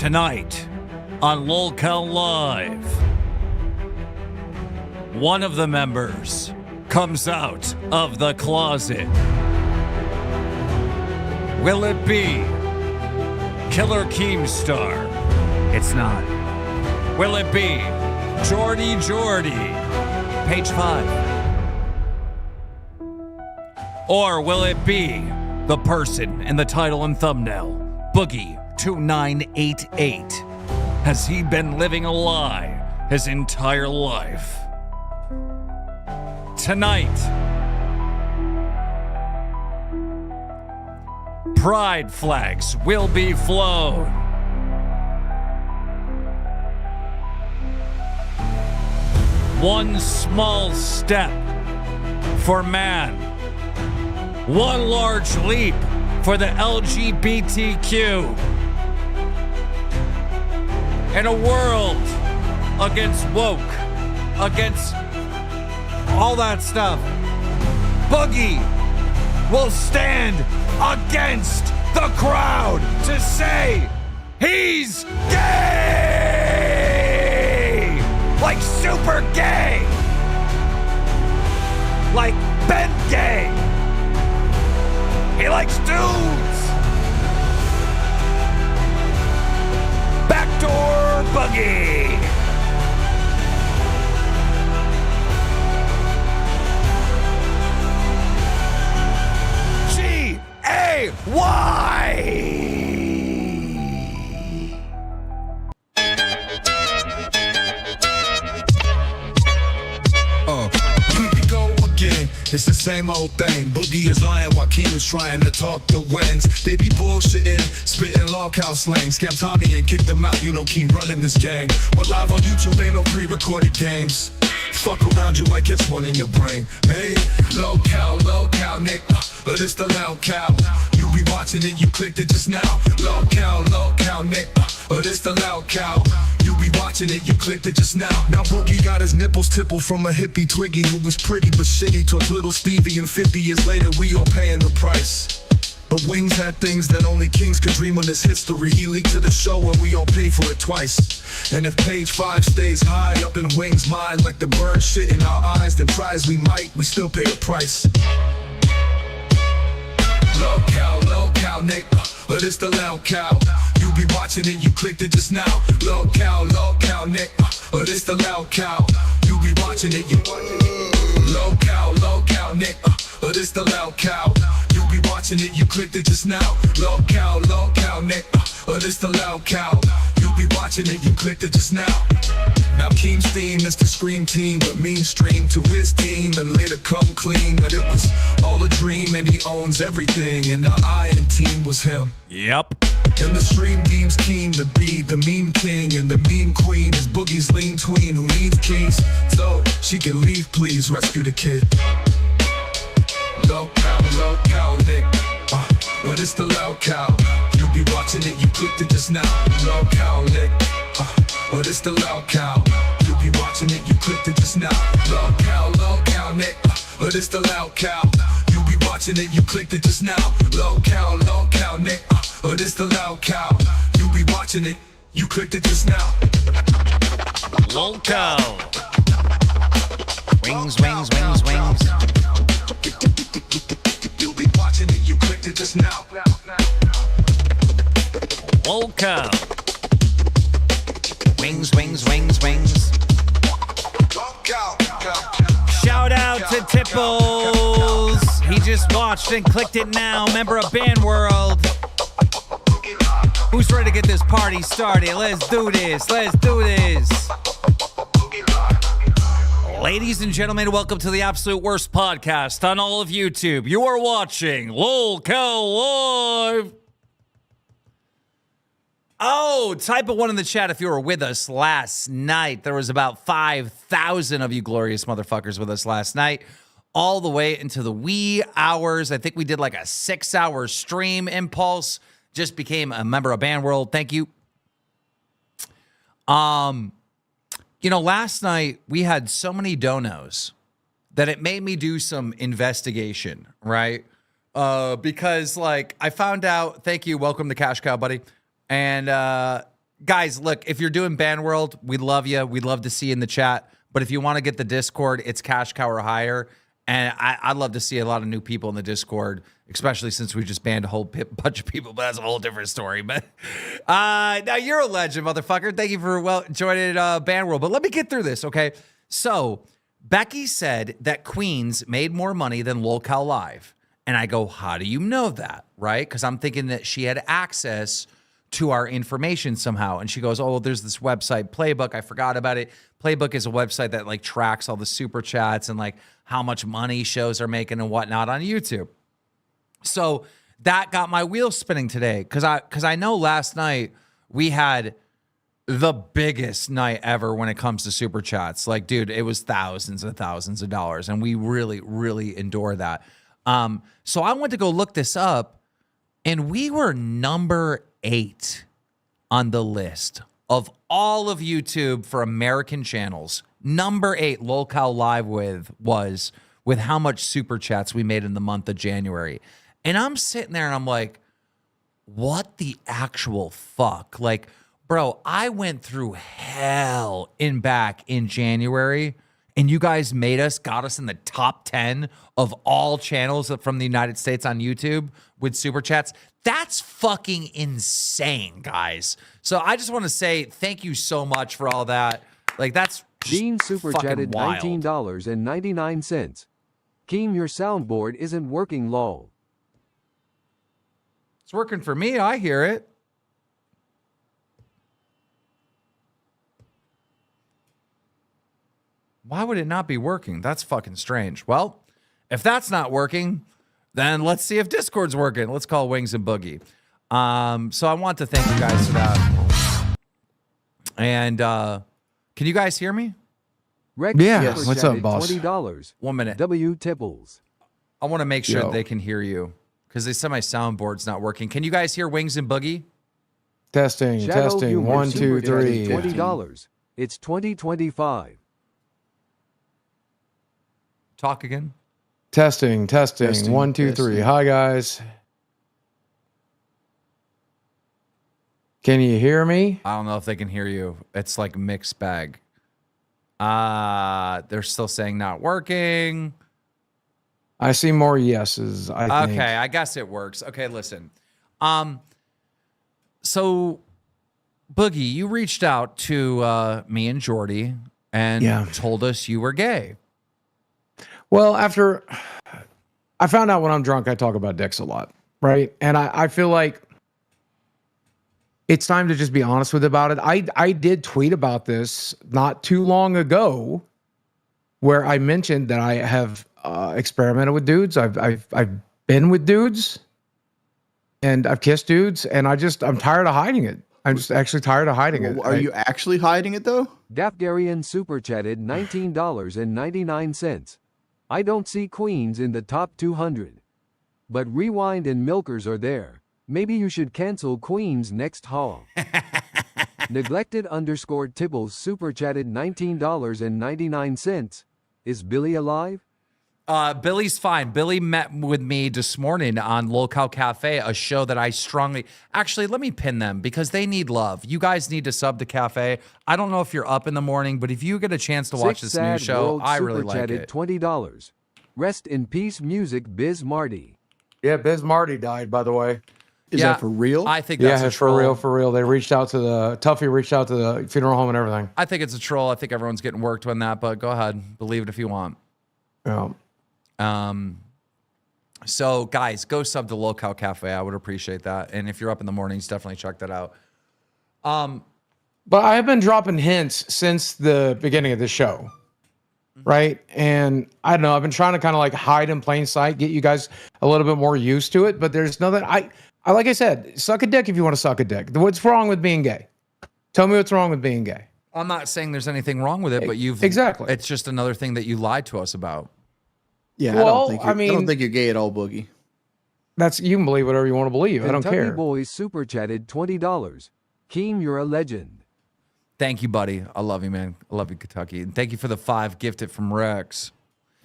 Tonight on Lolcow Live, one of the members comes out of the closet. Will it be Killer Keemstar? It's not. Will it be Jordy? Page 5. Or will it be the person in the title and thumbnail, Boogie2988? Has he been living a lie his entire life? Tonight, pride flags will be flown. One small step for man, one large leap for the LGBTQ. In a world against woke, against all that stuff, Boogie will stand against the crowd to say he's gay! Like super gay! Like Ben Gay! He likes dudes! Backdoor Boogie! G-A-Y! It's the same old thing. Boogie is lying while Keem is trying to talk the wings. They be bullshitting, spitting lolcow slang. Scam Tommy and kick them out, you know Keem running this gang. We're live on YouTube, ain't no pre-recorded games. Fuck around you like it's one in your brain. Hey, lolcow, nigga, but it's the lolcow. You be watching it, you clicked it just now. Lolcow, nigga, but it's the lolcow. You be watching it, you clicked it just now. Now Boogie got his nipples tippled from a hippie Twiggy who was pretty but shitty. Took little Stevie, and 50 years later we all paying the price. But Wings had things that only kings could dream on this history. He leaked to the show and we all pay for it twice. And if page 5 stays high up in Wings' mind like the bird shit in our eyes, then try as we might, we still pay the price. Lolcow, nigga, but it's the lolcow. You be watching it, you clicked it just now. Lolcow, nigga, but it's the lolcow. You be watching it, you Lolcow, nigga, but it's the lolcow. You be watching it, you clicked it just now. Lolcow, nigga, but it's the lolcow. You be watching it, you clicked it just now. Now Keem's theme is the Scream Team, but mainstream to his team and later come clean that it was all a dream and he owns everything. And the Iron Team was him. Yep. And the stream deems Keem to be the meme king, and the meme queen is Boogie's lean tween who needs keys so she can leave, please rescue the kid. Lolcow, nigga, but it's the lolcow. You be watching it, you clicked it just now. Lolcow, nigga, but it's the lolcow. You be watching it, you clicked it just now. Lolcow, nigga, but it's the lolcow. You be watching it, you clicked it just now. Lolcow, nigga, but it's the lolcow. You be watching it, you clicked it just now. Lolcow. Wings. You be watching it, you clicked it just now. Lolcow. Wings. Shout out to Tipples. He just watched and clicked it now. Member of Band World. Who's ready to get this party started? Let's do this. Ladies and gentlemen, welcome to the absolute worst podcast on all of YouTube. You are watching Lolcow Live. Oh, type a 1 in the chat if you were with us last night. There was about 5,000 of you glorious motherfuckers with us last night, all the way into the wee hours. I think we did like a 6-hour stream. Impulse just became a member of Band World. Thank you. You know, last night we had so many donos that it made me do some investigation, right? Because like I found out, thank you, welcome to Cash Cow, buddy. And Guys, look, if you're doing Band World, we love you. We'd love to see you in the chat. But if you want to get the Discord, it's cash cow or higher. And I'd love to see a lot of new people in the Discord, especially since we just banned a whole bunch of people. But that's a whole different story. But now you're a legend, motherfucker. Thank you for joining Band World. But let me get through this, okay? So Becky said that Queens made more money than Lolcow Live. And I go, how do you know that, right? Because I'm thinking that she had access to our information somehow. And she goes, oh, well, there's this website, Playbook. I forgot about it. Playbook is a website that like tracks all the super chats and like how much money shows are making and whatnot on YouTube. So that got my wheels spinning today because I know last night we had the biggest night ever when it comes to super chats. Like, dude, it was thousands and thousands of dollars, and we really, really endure that. So I went to go look this up, and we were number 8 on the list of all of YouTube for American channels. Number 8, Lolcow Live with how much super chats we made in the month of January. And I'm sitting there and I'm like, what the actual fuck? Like, bro, I went through hell in back in January, and you guys got us in the top 10 of all channels from the United States on YouTube with super chats. That's fucking insane, guys. So I just want to say thank you so much for all that. Like, that's Dean super chatted $19.99. Keem, your soundboard isn't working, lol. It's working for me. I hear it. Why would it not be working? That's fucking strange. Well, if that's not working, then let's see if Discord's working. Let's call Wings and Boogie. So I want to thank you guys for that. And can you guys hear me? Rex yeah. What's up, boss? $20. 1 minute. W Tipples. I want to make sure Yo. they can hear you because they said my soundboard's not working. Can you guys hear Wings and Boogie? Testing, Shadow testing. Humor 1, 2, super chatted 3. $20. It's 2025. Talk again. Testing. Testing, 1, 2, 3. testing. Hi, guys. Can you hear me? I don't know if they can hear you. It's like mixed bag. They're still saying not working. I see more yeses. I think. Okay, I guess it works. Okay, listen. So Boogie, you reached out to me and Jordy and told us you were gay. Well, after I found out when I'm drunk, I talk about dicks a lot, right? And I feel like it's time to just be honest with about it. I did tweet about this not too long ago, where I mentioned that I have experimented with dudes. I've been with dudes, and I've kissed dudes, and I'm tired of hiding it. I'm just actually tired of hiding it. Are you actually hiding it though? Gafgarian super chatted $19.99. I don't see Queens in the top 200. But Rewind and Milkers are there. Maybe you should cancel Queens next haul. Neglected _ Tibbles super chatted $19.99. Is Billy alive? Billy's fine. Billy met with me this morning on Lolcow Cafe, a show that I strongly... Actually, let me pin them because they need love. You guys need to sub to Cafe. I don't know if you're up in the morning, but if you get a chance to watch this new show, I really like it. $20. Rest in peace, music, Biz Marty. Yeah, Biz Marty died, by the way. Is that for real? I think that's a for troll. real, for real. They reached out to Tuffy reached out to the funeral home and everything. I think it's a troll. I think everyone's getting worked on that, but go ahead. Believe it if you want. Yeah. So guys, go sub to Lolcow Cafe. I would appreciate that. And if you're up in the mornings, definitely check that out. But I have been dropping hints since the beginning of the show. Right. And I don't know, I've been trying to kind of like hide in plain sight, get you guys a little bit more used to it. But there's nothing I like I said, suck a dick if you want to suck a dick. What's wrong with being gay? Tell me what's wrong with being gay. I'm not saying there's anything wrong with it, but Exactly. It's just another thing that you lied to us about. Yeah, Well, I don't think you're gay at all, Boogie. You can believe whatever you want to believe. I don't Kentucky care. Boys super chatted $20. Keem, you're a legend. Thank you, buddy. I love you, man. I love you, Kentucky. And thank you for the 5 gifted from Rex.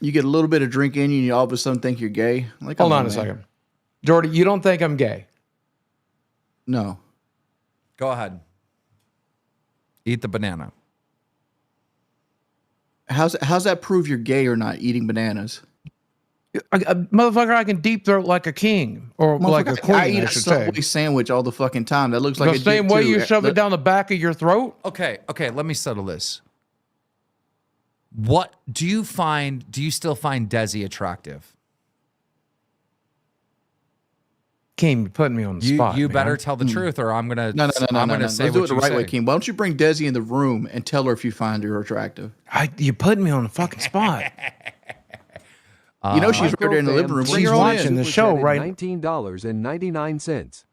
You get a little bit of drink in you, and you all of a sudden think you're gay. Like, Hold on a second. Jordy, you don't think I'm gay? No. Go ahead. Eat the banana. How's that prove you're gay or not? Eating bananas. Motherfucker, I can deep throat like a king or like a queen. I eat I a should say. Subway sandwich all the fucking time. That looks like The a same dick way too. you shove it down the back of your throat. Okay, let me settle this. What do you find? Do you still find Desi attractive? Keem, you're putting me on the spot. You man. better tell the truth, or I'm gonna No. I'm gonna say Let's do what it the you right way, say. King. Why don't you bring Desi in the room and tell her if you find her attractive? You putting me on the fucking spot. You know she's right there in the living room. Bring She's her on watching in. the show, right? $19.99.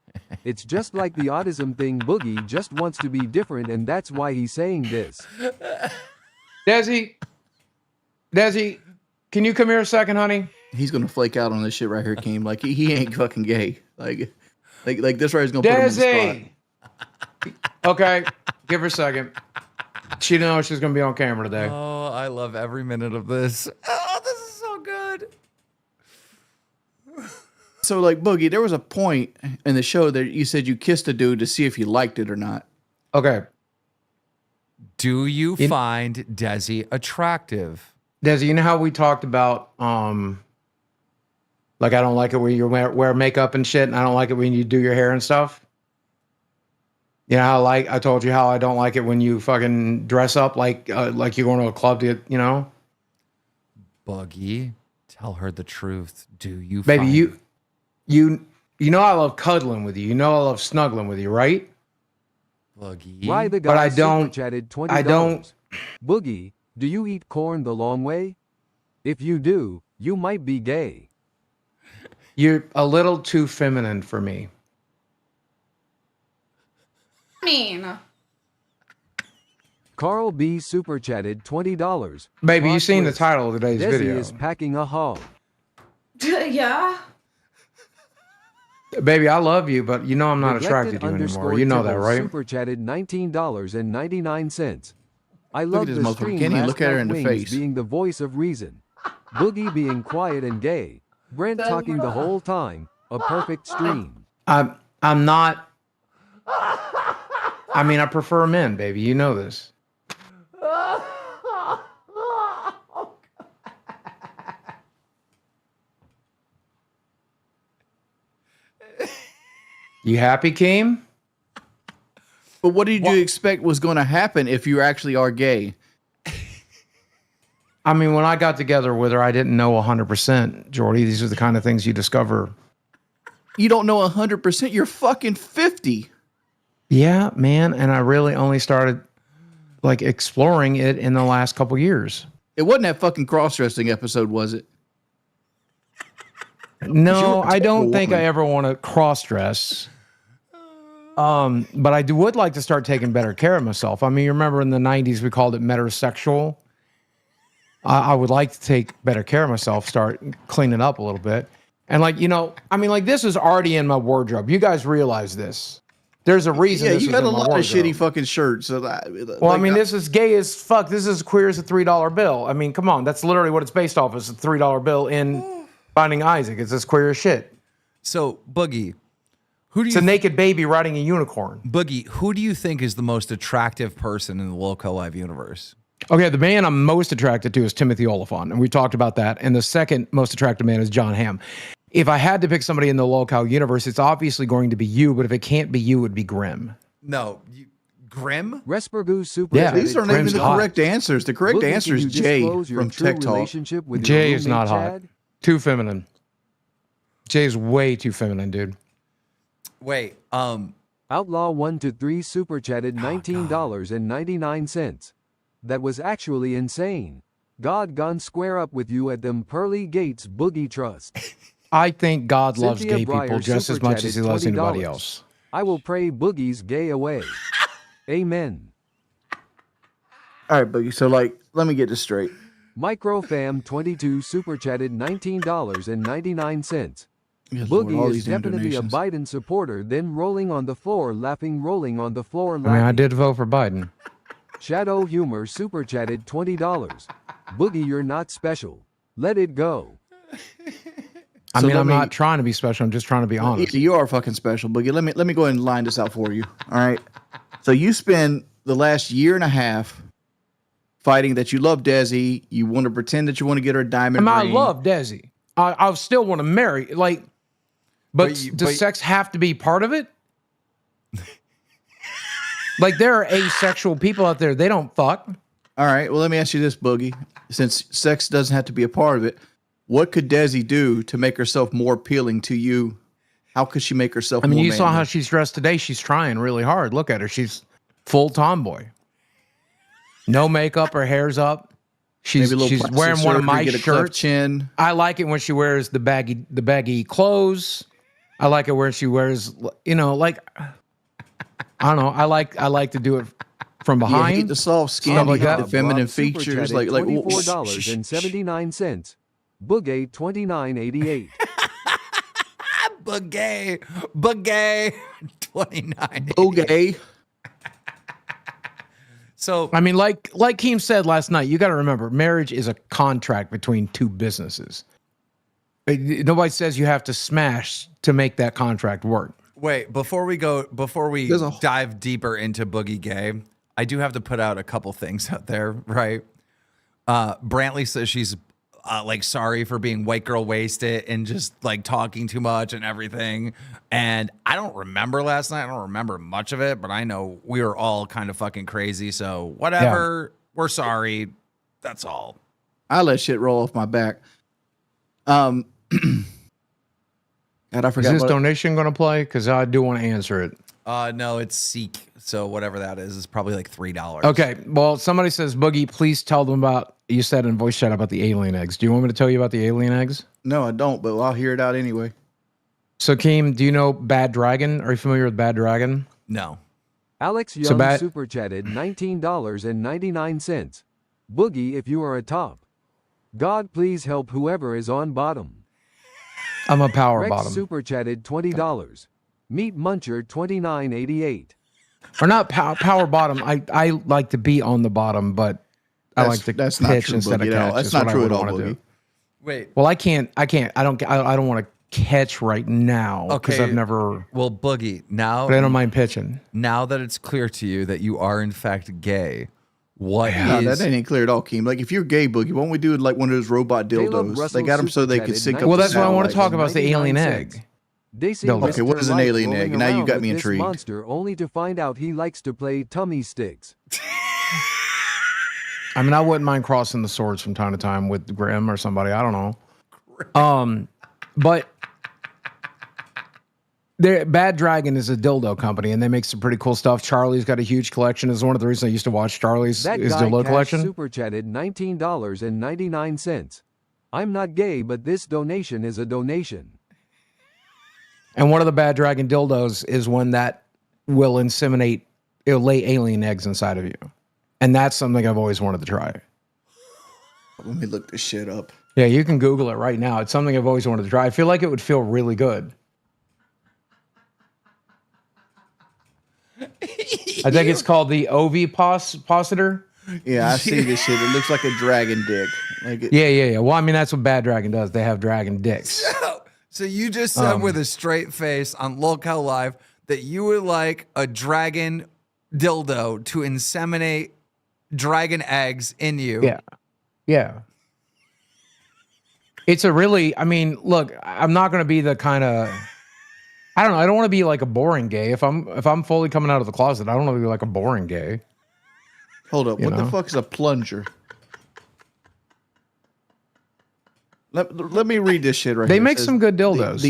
It's just like the autism thing. Boogie just wants to be different, and that's why he's saying this. Desi, can you come here a second, honey? He's gonna flake out on this shit right here, King. Like he ain't fucking gay. Like this right is gonna put him on the spot. Desi. Okay, give her a second. She knows she's gonna be on camera today. Oh, I love every minute of this. Oh, this is so good. So like Boogie, there was a point in the show that you said you kissed a dude to see if you liked it or not. Okay, Do you find Desi attractive? Desi, you know how we talked about like I don't like it when you wear makeup and shit, and I don't like it when you do your hair and stuff. You know how I told you how I don't like it when you fucking dress up like you're going to a club to, you know. Boogie, tell her the truth. Do you, Baby, find... you know I love cuddling with you. You know I love snuggling with you, right? Boogie? Why the guy But I don't- super chatted $20. I don't- Boogie, do you eat corn the long way? If you do, you might be gay. You're a little too feminine for me. Carl B super chatted $20. Baby, you Plot seen the twist. title of today's Desi video. is packing a hog. Yeah. Baby, I love you, but you know I'm not Neglected attracted to you anymore. _ You know that, Tibbles right? Super chatted $19.99. I Look love at this the motherfucker. stream. Can't even last look at her night in the Wings face. being the voice of reason. Boogie being quiet and gay. Brent talking the whole time. A perfect stream. I'm not. I mean, I prefer men, baby. You know this. You happy, Keem? But what did you expect was going to happen if you actually are gay? I mean, when I got together with her, I didn't know 100%, Jordy. These are the kind of things you discover. You don't know 100%. You're fucking 50. Yeah, man. And I really only started like exploring it in the last couple years. It wasn't that fucking cross-dressing episode, was it? No, You're a I don't terrible think woman. I ever want to cross-dress. But I would like to start taking better care of myself. I mean, you remember in the 90s, we called it metrosexual. I would like to take better care of myself, start cleaning up a little bit. And like, you know, I mean, like this is already in my wardrobe. You guys realize this. There's a reason Yeah, this you is got in a my lot of wardrobe. shitty fucking shirts. So Well, I mean, this is gay as fuck. This is queer as a $3 bill. I mean, come on. That's literally what it's based off. It's a $3 bill in Finding Isaac. It's as queer as shit. So, Boogie, who do It's you a naked baby riding a unicorn. Boogie, who do you think is the most attractive person in the Loco Live universe? Okay, the man I'm most attracted to is Timothy Oliphant, and we talked about that. And the second most attractive man is John Hamm. If I had to pick somebody in the Loco universe, it's obviously going to be you, but if it can't be you, it would be Grim. No, Grim? Respergoo super Yeah. chatted These aren't even Grim's the hot. correct answers. The correct Boogie, answer can is you Jay disclose your from true Tech Talk. relationship with your Jay is roommate, not hot. Chad? Too feminine. Jay's way too feminine, dude. Wait, Outlaw 1 to 3 super chatted $19.99. That was actually insane. God gone square up with you at them pearly gates, Boogie trust. I think God loves Cynthia gay people Breyer just as super much as he chatted loves anybody $20. else. I will pray Boogie's gay away. Amen. All right, Boogie. So, like, let me get this straight. Microfam22 super chatted $19.99. Good Lord, all Boogie is these damn definitely a donations. Biden supporter, then rolling on the floor laughing, rolling on the floor I mean, I laughing. did vote for Biden. Shadow Humor super chatted $20. Boogie, you're not special. Let it go. I So mean, let I'm me- not trying to be special. I'm just trying to be honest. You are fucking special, Boogie. Let me go ahead and line this out for you. All right. So you spend the last year and a half fighting that you love Desi, you want to pretend that you want to get her a diamond I ring. love Desi. I still want to marry. Like, but does sex have to be part of it? Like, there are asexual people out there. They don't fuck. All right. Well, let me ask you this, Boogie. Since sex doesn't have to be a part of it, what could Desi do to make herself more appealing to you? How could she make herself more you saw manly? how she's dressed today. She's trying really hard. Look at her. She's full tomboy. No makeup. Her hair's up. She's wearing one of my shirts. Chin. I like it when she wears the baggy clothes. I like it when she wears, like, I don't know. I like to do it from behind. You hate the soft skin, like that. the feminine Rob super features, chatted like $24.79. Boogie2988. Boogie 29. okay. So I mean, like Keem said last night, you got to remember, marriage is a contract between two businesses. Nobody says you have to smash to make that contract work. wait, before we dive deeper into Boogie Gay, I do have to put out a couple things out there, right? Brantley says she's like sorry for being white girl wasted and just like talking too much and everything. And I don't remember last night. I don't remember much of it, but I know we were all kind of fucking crazy. So whatever. Yeah. We're sorry. That's all. I let shit roll off my back. God, I forgot. Is this donation going to play? Because I do want to answer it. No, it's Seek. So whatever that is probably like $3. Okay. Well, somebody says, Boogie, please tell them about, you said in voice chat about the alien eggs. Do you want me to tell you about the alien eggs? No, I don't, but I'll hear it out anyway. So, Keem, do you know Bad Dragon? Are you familiar with Bad Dragon? No. Alex Young super chatted $19.99. Boogie, if you are a top. God, please help whoever is on bottom. I'm a power Rex bottom. super chatted $20. Meat Muncher 2988. Or not power bottom. I like to be on the bottom, but I like to pitch instead of catch. That's not true at all, Boogie. Wait. Well, I can't. I don't want to catch right now because I've never. Well, Boogie, now. But I don't mind pitching. Now that it's clear to you that you are in fact gay, what No, is? that ain't clear at all, Keem. Like, if you're gay, Boogie, why don't we do it like one of those robot dildos? They got them so they could sync up. Well, that's the what I want to satellites. talk about. Is the alien egg. Okay, what is an alien egg? Now you got me intrigued. Monster, only to find out he likes to play tummy sticks. I mean, I wouldn't mind crossing the swords from time to time with Grimm or somebody. I don't know. But Bad Dragon is a dildo company, and they make some pretty cool stuff. Charlie's got a huge collection. Is one of the reasons I used to watch Charlie's dildo collection. Super chatted $19.99. I'm not gay, but this donation is a donation. And one of the Bad Dragon dildos is one that will inseminate, it'll lay alien eggs inside of you. And that's something I've always wanted to try. Let me look this shit up. Yeah, you can Google it right now. It's something I've always wanted to try. I feel like it would feel really good. I think it's called the ovipositor. Yeah, I see this shit. It looks like a dragon dick. Yeah. Well, I mean, that's what Bad Dragon does. They have dragon dicks. So you just said with a straight face on Lolcow Live that you would like a dragon dildo to inseminate dragon eggs in you. Yeah. It's a really, I mean, look, I'm not going to be the kind of, I don't know. I don't want to be like a boring gay. If I'm fully coming out of the closet, I don't want to be like a boring gay. Hold up. What the fuck is a plunger? Let me read this shit right here. They make says, some good dildos.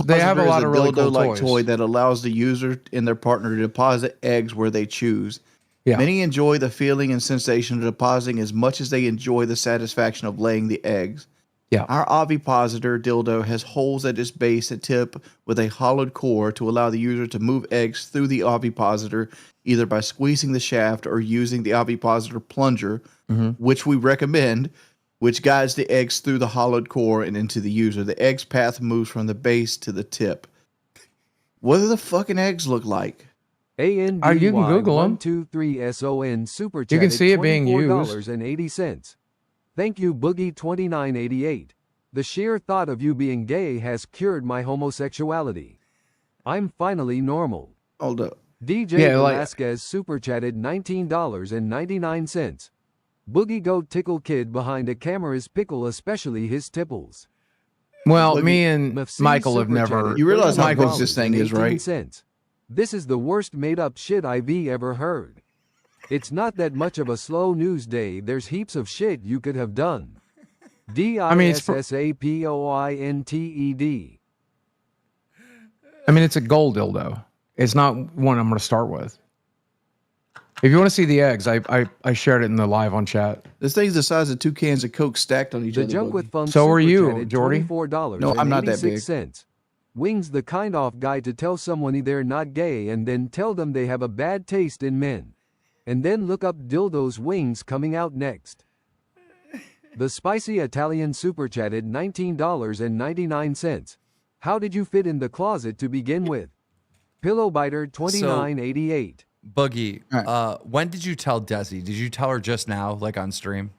They have a lot of really cool dildo-like toys. toy that allows the user and their partner to deposit eggs where they choose. Yeah. Many enjoy the feeling and sensation of depositing as much as they enjoy the satisfaction of laying the eggs. Yeah. Our ovipositor dildo has holes at its base and tip with a hollowed core to allow the user to move eggs through the ovipositor either by squeezing the shaft or using the ovipositor plunger, which we recommend, which guides the eggs through the hollowed core and into the user. The egg's path moves from the base to the tip. What do the fucking eggs look like? You can Google them. 123SON super chat. You can see it being used. $24.80. Thank you, Boogie2988. The sheer thought of you being gay has cured my homosexuality. I'm finally normal. Hold up. DJ Yeah, like- Velasquez super chatted $19.99. Boogie go tickle kid behind a camera's pickle, especially his tipples. Well, Look, me and Mafsi Michael have super never. chatted You realize how Michael's close this thing is, right? $30.18. This is the worst made up shit I've ever heard. It's not that much of a slow news day. There's heaps of shit you could have done. DISSAPOINTED. I mean, it's a gold dildo. It's not one I'm going to start with. If you want to see the eggs, I shared it in the live on chat. This thing's the size of 2 cans of Coke stacked on each The other. junk Boogie. with fun. So are super you, chatted Jordy? $24. No, I'm not that big. $0.86. Wings the kind off guy to tell someone they're not gay and then tell them they have a bad taste in men. And then look up dildos wings coming out next. The spicy Italian super chatted $19.99. How did you fit in the closet to begin with? Pillowbiter 2988. Boogie, All when did you tell Desi? Did you tell her just now, like on stream?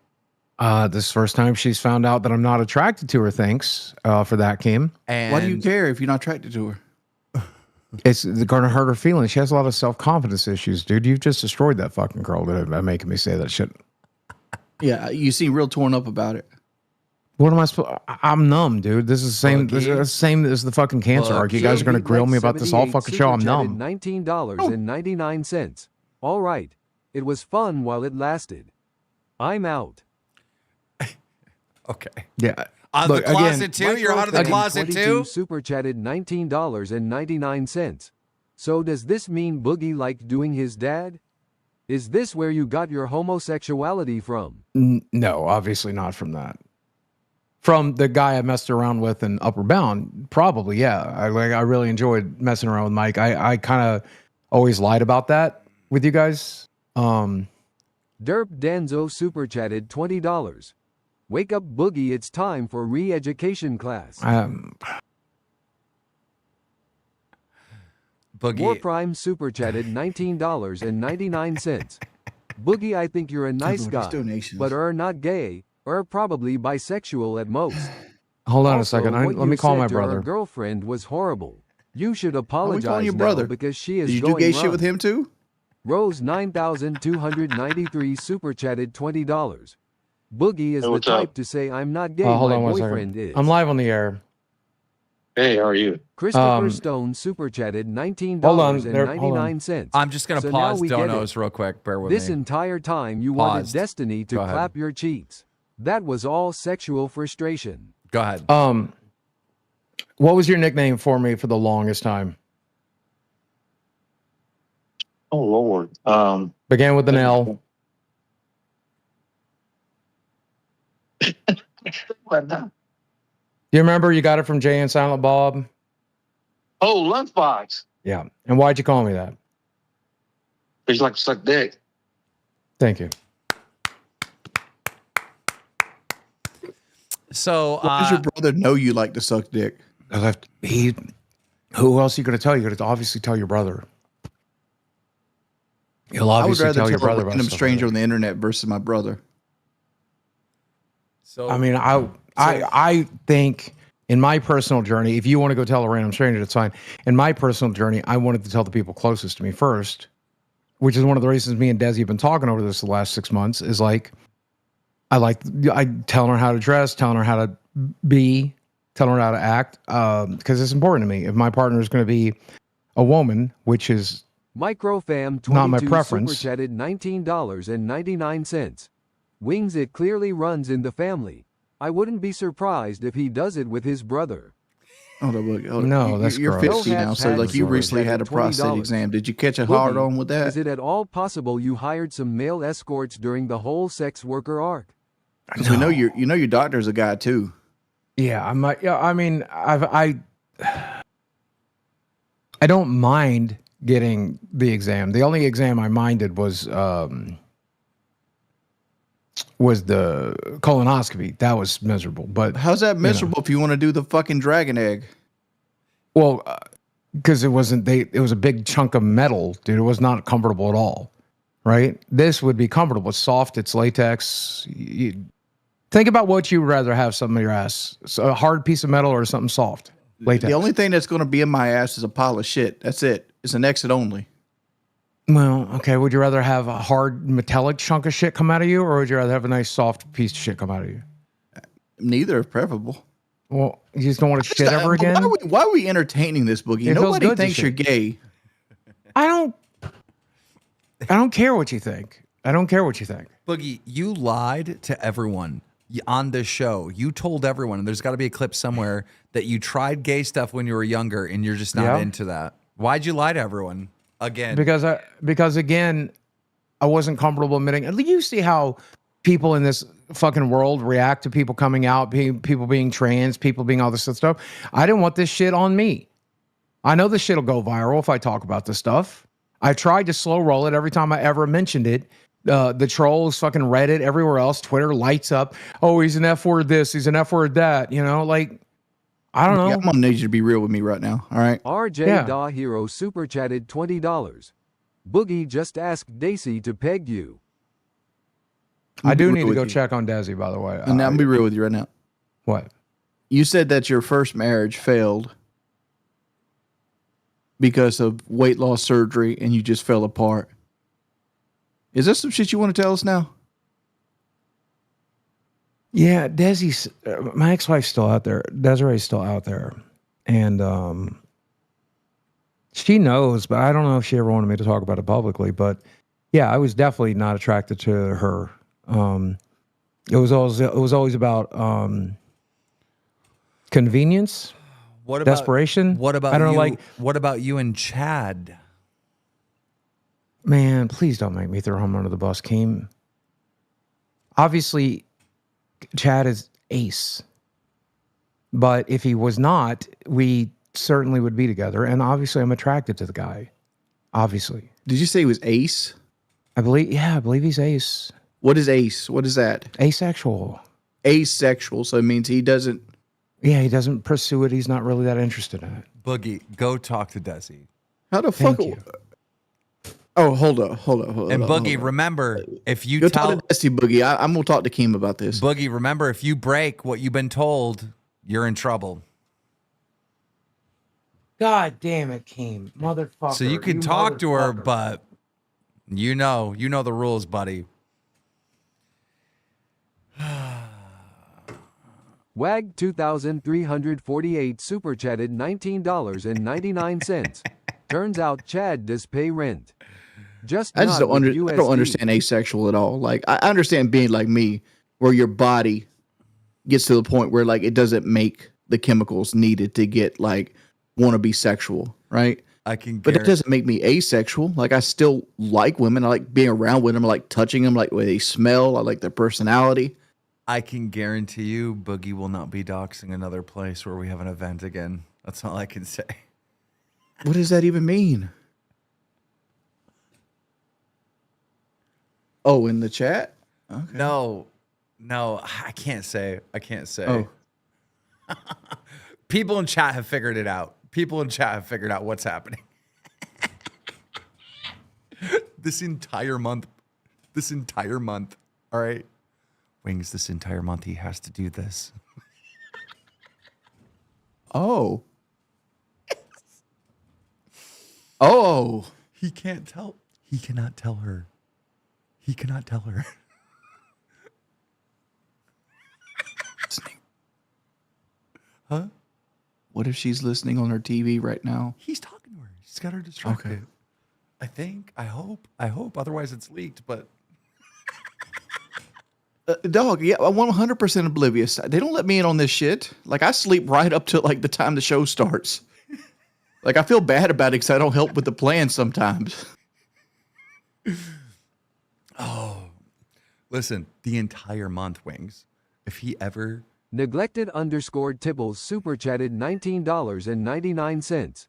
This first time she's found out that I'm not attracted to her. Thanks for that, Keem. And Why do you care if you're not attracted to her? It's going to hurt her feelings. She has a lot of self-confidence issues, dude. You've just destroyed that fucking girl by making me say that shit. Yeah, you seem real torn up about it. What am I supposed? I'm numb, dude. This is the same. This is Boogie. the same as the fucking cancer arc. You guys are going to grill me about this all fucking show. I'm numb. $19.99. All right. It was fun while it lasted. I'm out. okay. Yeah. Out of the closet too? Micro You're out of the Teddy closet 22 too? super chatted $19.99. So does this mean Boogie liked doing his dad? Is this where you got your homosexuality from? No, obviously not from that. From the guy I messed around with in Upper Bound, probably, yeah. I really enjoyed messing around with Mike. I kind of always lied about that with you guys. Derp Danzo super chatted $20. Wake up, Boogie. It's time for re-education class. War Boogie, Prime super chatted $19.99. Boogie, I think you're a nice These guy, donations. but are not gay, or probably bisexual at most. Hold on Also, a second. what Let me you call said my to her brother. girlfriend was horrible. You should Why apologize we calling your now brother? because she is Did you going do gay wrong. shit with him too? Rose 9293 super chatted $20. Boogie is the what's up? type to say I'm not gay. Hold my on one boyfriend second. is. I'm live on the air. Hey, how are you? Christopher Stone super chatted Hold on, there- hold on. $19.99. I'm just going to So now pause we get donos it. real quick. Bear with This me. entire time you wanted Paused. Destiny to Go ahead. clap your cheeks. That was all sexual frustration. Go ahead. What was your nickname for me for the longest time? Oh Lord. Began with an L. You remember you got it from Jay and Silent Bob? Oh, lunchbox. Yeah. And why'd you call me that? It's like suck dick. Thank you. So, Why does your brother know you like to suck dick? Who else are you going to tell? You're going to obviously tell your brother. You'll I would obviously rather tell your tell a brother about random stuff stranger like on the internet versus my brother. so that. I mean, I think in my personal journey, if you want to go tell a random stranger, that's fine. In my personal journey, I wanted to tell the people closest to me first, which is one of the reasons me and Desi have been talking over this the last 6 months. Is like, I telling her how to dress, telling her how to be, telling her how to act, because it's important to me. If my partner is going to be a woman, which is Microfam 22 Not my preference. super chatted $19.99. Wings, it clearly runs in the family. I wouldn't be surprised if he does it with his brother. Hold on, look. Hold on. No, that's you're gross. 50 now, so like you Patents recently are had a prostate $20. exam. Did you catch a hard on with that? Is it at all possible you hired some male escorts during the whole sex worker arc? 'Cause we know your doctor's a guy too. yeah. I might. Yeah. I mean, I don't mind getting the exam. The only exam I minded was the colonoscopy. That was miserable. But How's that miserable if you want to do the fucking dragon egg? well, because it was a big chunk of metal, dude. It was not comfortable at all. Right? This would be comfortable. It's soft. It's latex. Think about what you would rather have something in your ass: so a hard piece of metal or something soft. Latex. The only thing that's going to be in my ass is a pile of shit. That's it. It's an exit only. Well, okay. Would you rather have a hard metallic chunk of shit come out of you, or would you rather have a nice soft piece of shit come out of you? Neither is preferable. Well, you just don't want to shit ever again? Why are we entertaining this, Boogie? It feels Nobody good to thinks you're shit. gay. I don't care what you think. I don't care what you think. Boogie, you lied to everyone on this show. You told everyone, and there's got to be a clip somewhere, that you tried gay stuff when you were younger, and you're just not into that. Why'd you lie to everyone again? Because again, I wasn't comfortable admitting. You see how people in this fucking world react to people coming out, people being trans, people being all this stuff. I didn't want this shit on me. I know this shit will go viral if I talk about this stuff. I tried to slow roll it every time I ever mentioned it. The trolls, fucking Reddit, everywhere else, Twitter lights up. Oh, he's an F word this, he's an F word that. You know, like, I don't know. I'm gonna need you to be real with me right now. All right. RJ Da Hero super chatted $20. Boogie just asked Desi to peg you. I do need to go check on Desi, by the way. And I'm gonna be real with you right now. What? You said that your first marriage failed because of weight loss surgery and you just fell apart. Is there some shit you want to tell us now? Yeah, Desi's my ex-wife's still out there. Desiree's still out there, and she knows, but I don't know if she ever wanted me to talk about it publicly. But yeah, I was definitely not attracted to her. It was always about convenience, What about desperation. What about I don't you? know, like, What about you and Chad? man, please don't make me throw him under the bus, Keem. Obviously, Chad is ace. But if he was not, we certainly would be together. And obviously, I'm attracted to the guy. Obviously. Did you say he was ace? I believe he's ace. What is ace? What is that? Asexual. Asexual. So it means he doesn't. Yeah, he doesn't pursue it. He's not really that interested in it. Boogie, go talk to Desi. How the fuck? Thank you. Oh, hold up. And Boogie, remember, if you Go tell talk to Desi, Boogie. I'm gonna talk to Keem about this. Boogie, remember, if you break what you've been told, you're in trouble. God damn it, Keem. Motherfucker. So you can talk to her, but you know the rules, buddy. Wag 2348 super chatted $19.99. Turns out Chad does pay rent. I just don't, I don't USD. understand asexual at all. Like, I understand being like me, where your body gets to the point where like it doesn't make the chemicals needed to get like want to be sexual, right? But it doesn't make me asexual. Like, I still like women. I like being around women. I like touching them, like the way they smell. I like their personality. I can guarantee you Boogie will not be doxing another place where we have an event again. That's all I can say. What does that even mean? Oh, in the chat? Okay. No, I can't say. Oh. People in chat have figured it out. People in chat have figured out what's happening. This entire month. All right. Wings, this entire month he has to do this. Oh. Oh. He can't tell. He cannot tell her. He cannot tell her. Huh? What if she's listening on her TV right now? He's talking to her. He's got her distracted. Okay. I think. I hope. Otherwise, it's leaked. But Dog, yeah, I'm 100% oblivious. They don't let me in on this shit. Like, I sleep right up to like the time the show starts. Like, I feel bad about it because I don't help with the plan sometimes. oh, listen, the entire month, Wings. If he ever Neglected _ Tibbles super chatted $19.99.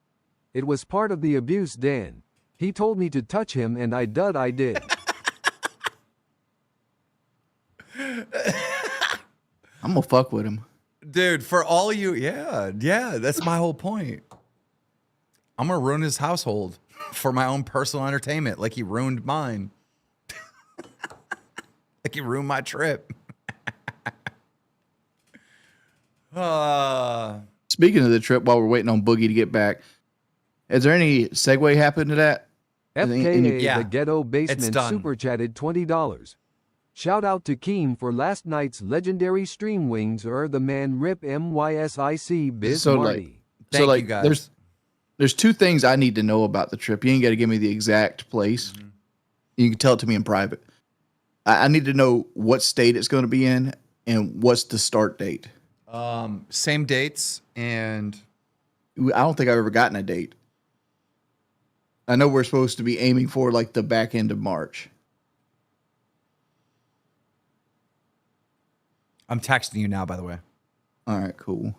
It was part of the abuse, Dan. He told me to touch him and I did. I'm gonna fuck with him. Dude, for all you, yeah, that's my whole point. I'm gonna ruin his household for my own personal entertainment, like he ruined mine. Like he ruined my trip. Speaking of the trip, while we're waiting on Boogie to get back, is there any segue happen to that? FKA Yeah, the Ghetto it's Basement done. super chatted $20. Shout out to Keem for last night's legendary stream wings or the man Rip MYSIC Biz So, Marty. Thank you, guys. There's two things I need to know about the trip. You ain't got to give me the exact place. You can tell it to me in private. I need to know what state it's going to be in and what's the start date. Same dates, and I don't think I've ever gotten a date. I know we're supposed to be aiming for like the back end of March. I'm texting you now, by the way. All right, cool.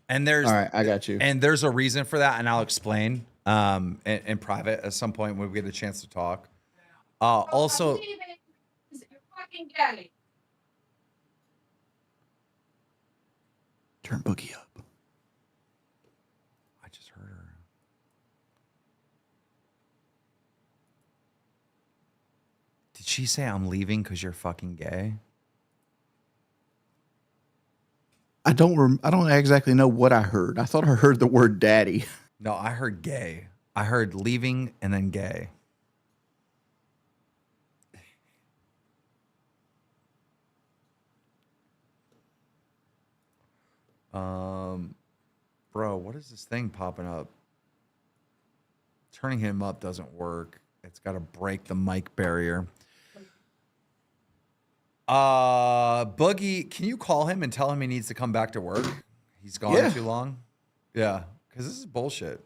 And there's All right, I got you. And there's a reason for that, and I'll explain in private at some point when we get a chance to talk. Also, You're fucking gay. Turn Boogie up. I just heard her. Did she say I'm leaving because you're fucking gay? I don't exactly know what I heard. I thought I heard the word daddy. No, I heard gay. I heard leaving and then gay. Bro, what is this thing popping up? Turning him up doesn't work. It's got to break the mic barrier. Boogie, can you call him and tell him he needs to come back to work? He's gone too long. Yeah, because this is bullshit.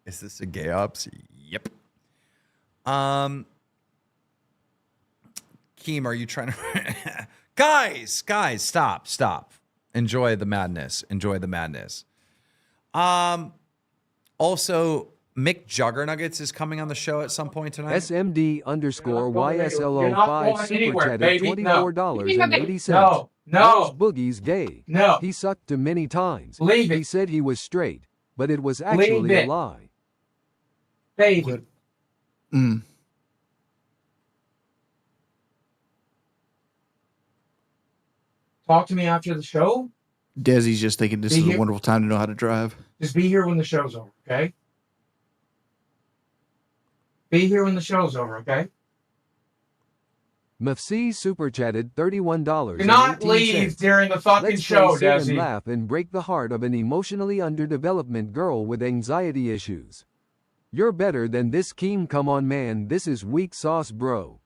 Is this a gay ops? Yep. Keem, are you trying to guys, stop. Enjoy the madness. Also, Mick Juggernuggets is coming on the show at some point tonight. SMD_YSLO5 super chatted $24.80. No. Knows Boogie's gay. No. He sucked him many times. Leave it. He said he was straight, but it was actually a lie. Baby. Talk to me after the show. Desi's just thinking this is a wonderful time to know how to drive. Just be here when the show's over, okay? Be here when the show's over, okay? Mafc super chatted $31. Do not leave during the fucking Let's show, sit and Desi. laugh and break the heart of an emotionally underdeveloped girl with anxiety issues. You're better than this, Keem. Come on, man. This is weak sauce, bro.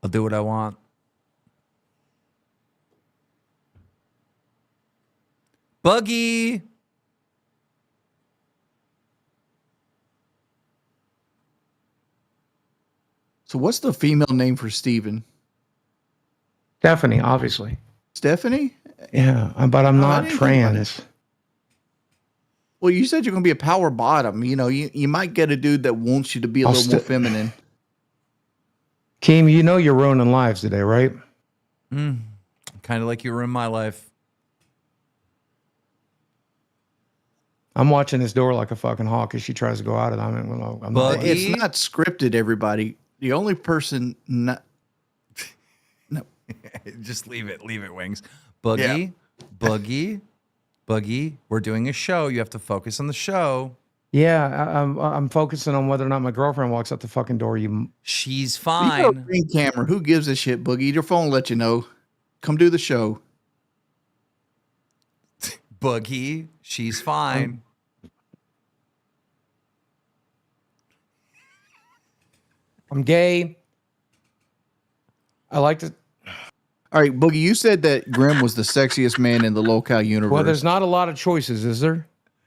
I'll do what I want. Boogie. So what's the female name for Steven? Stephanie, obviously. Stephanie? Yeah, but I'm I not didn't think about trans. Well, you said you're going to be a power bottom. You know, you might get a dude that wants you to be a little more feminine. Keem, you know you're ruining lives today, right? Kind of like you ruined my life. I'm watching this door like a fucking hawk as she tries to go out of it. I'm not. It's not scripted, everybody. The only person not... No. Just leave it, Wings. Boogie, Boogie, we're doing a show. You have to focus on the show. Yeah, I'm focusing on whether or not my girlfriend walks out the fucking door. She's You got a fine. green camera. Who gives a shit, Boogie? Your phone will let you know. Come do the show. Boogie, she's fine. I'm gay. I like to. All right, Boogie, you said that Grimm was the sexiest man in the LolcowUniverse. Well, there's not a lot of choices, is there?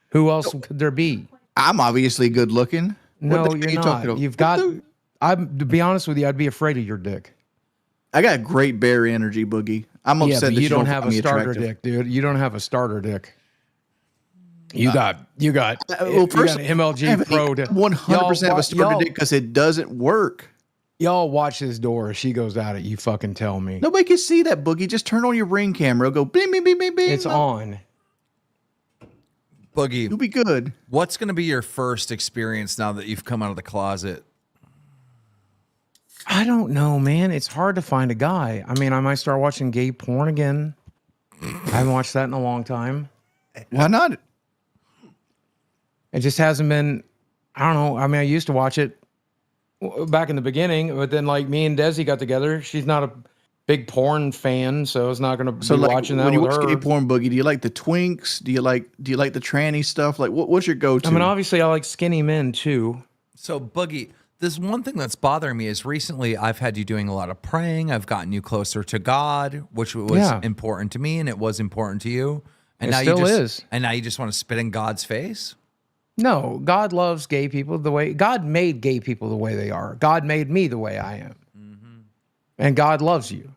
Who else could there be? I'm obviously good looking. No, What the you're heck are you not. talking about? You've got. To be honest with you, I'd be afraid of your dick. I got great bear energy, Boogie. I'm upset but that you don't find have a me starter attractive. dick, dude. You don't have a starter dick. You got Well, first, MLG Pro. 100% have a starter dick because it doesn't work. Y'all watch this door. If she goes at it, you fucking tell me. Nobody can see that, Boogie. Just turn on your Ring camera. It'll go bing, bing, bing, bing, bing. It's on. Boogie, You'll be good. what's going to be your first experience now that you've come out of the closet I don't know, man. It's hard to find a guy. I mean, I might start watching gay porn again. I haven't watched that in a long time. Why not? It just hasn't been. I don't know. I mean, I used to watch it back in the beginning, but then like me and Desi got together. She's not a big porn fan, so it's not going to So be like watching that when you with watch her. gay porn, Boogie, do you like the twinks? Do you like the tranny stuff? Like what's your go-to? I mean, obviously, I like skinny men too. So, Boogie, there's one thing that's bothering me is recently I've had you doing a lot of praying. I've gotten you closer to God, which was important to me, and it was important to you. And It now still you just, is. And now you just want to spit in God's face? No, God loves gay people the way God made gay people the way they are. God made me the way I am, and God loves you.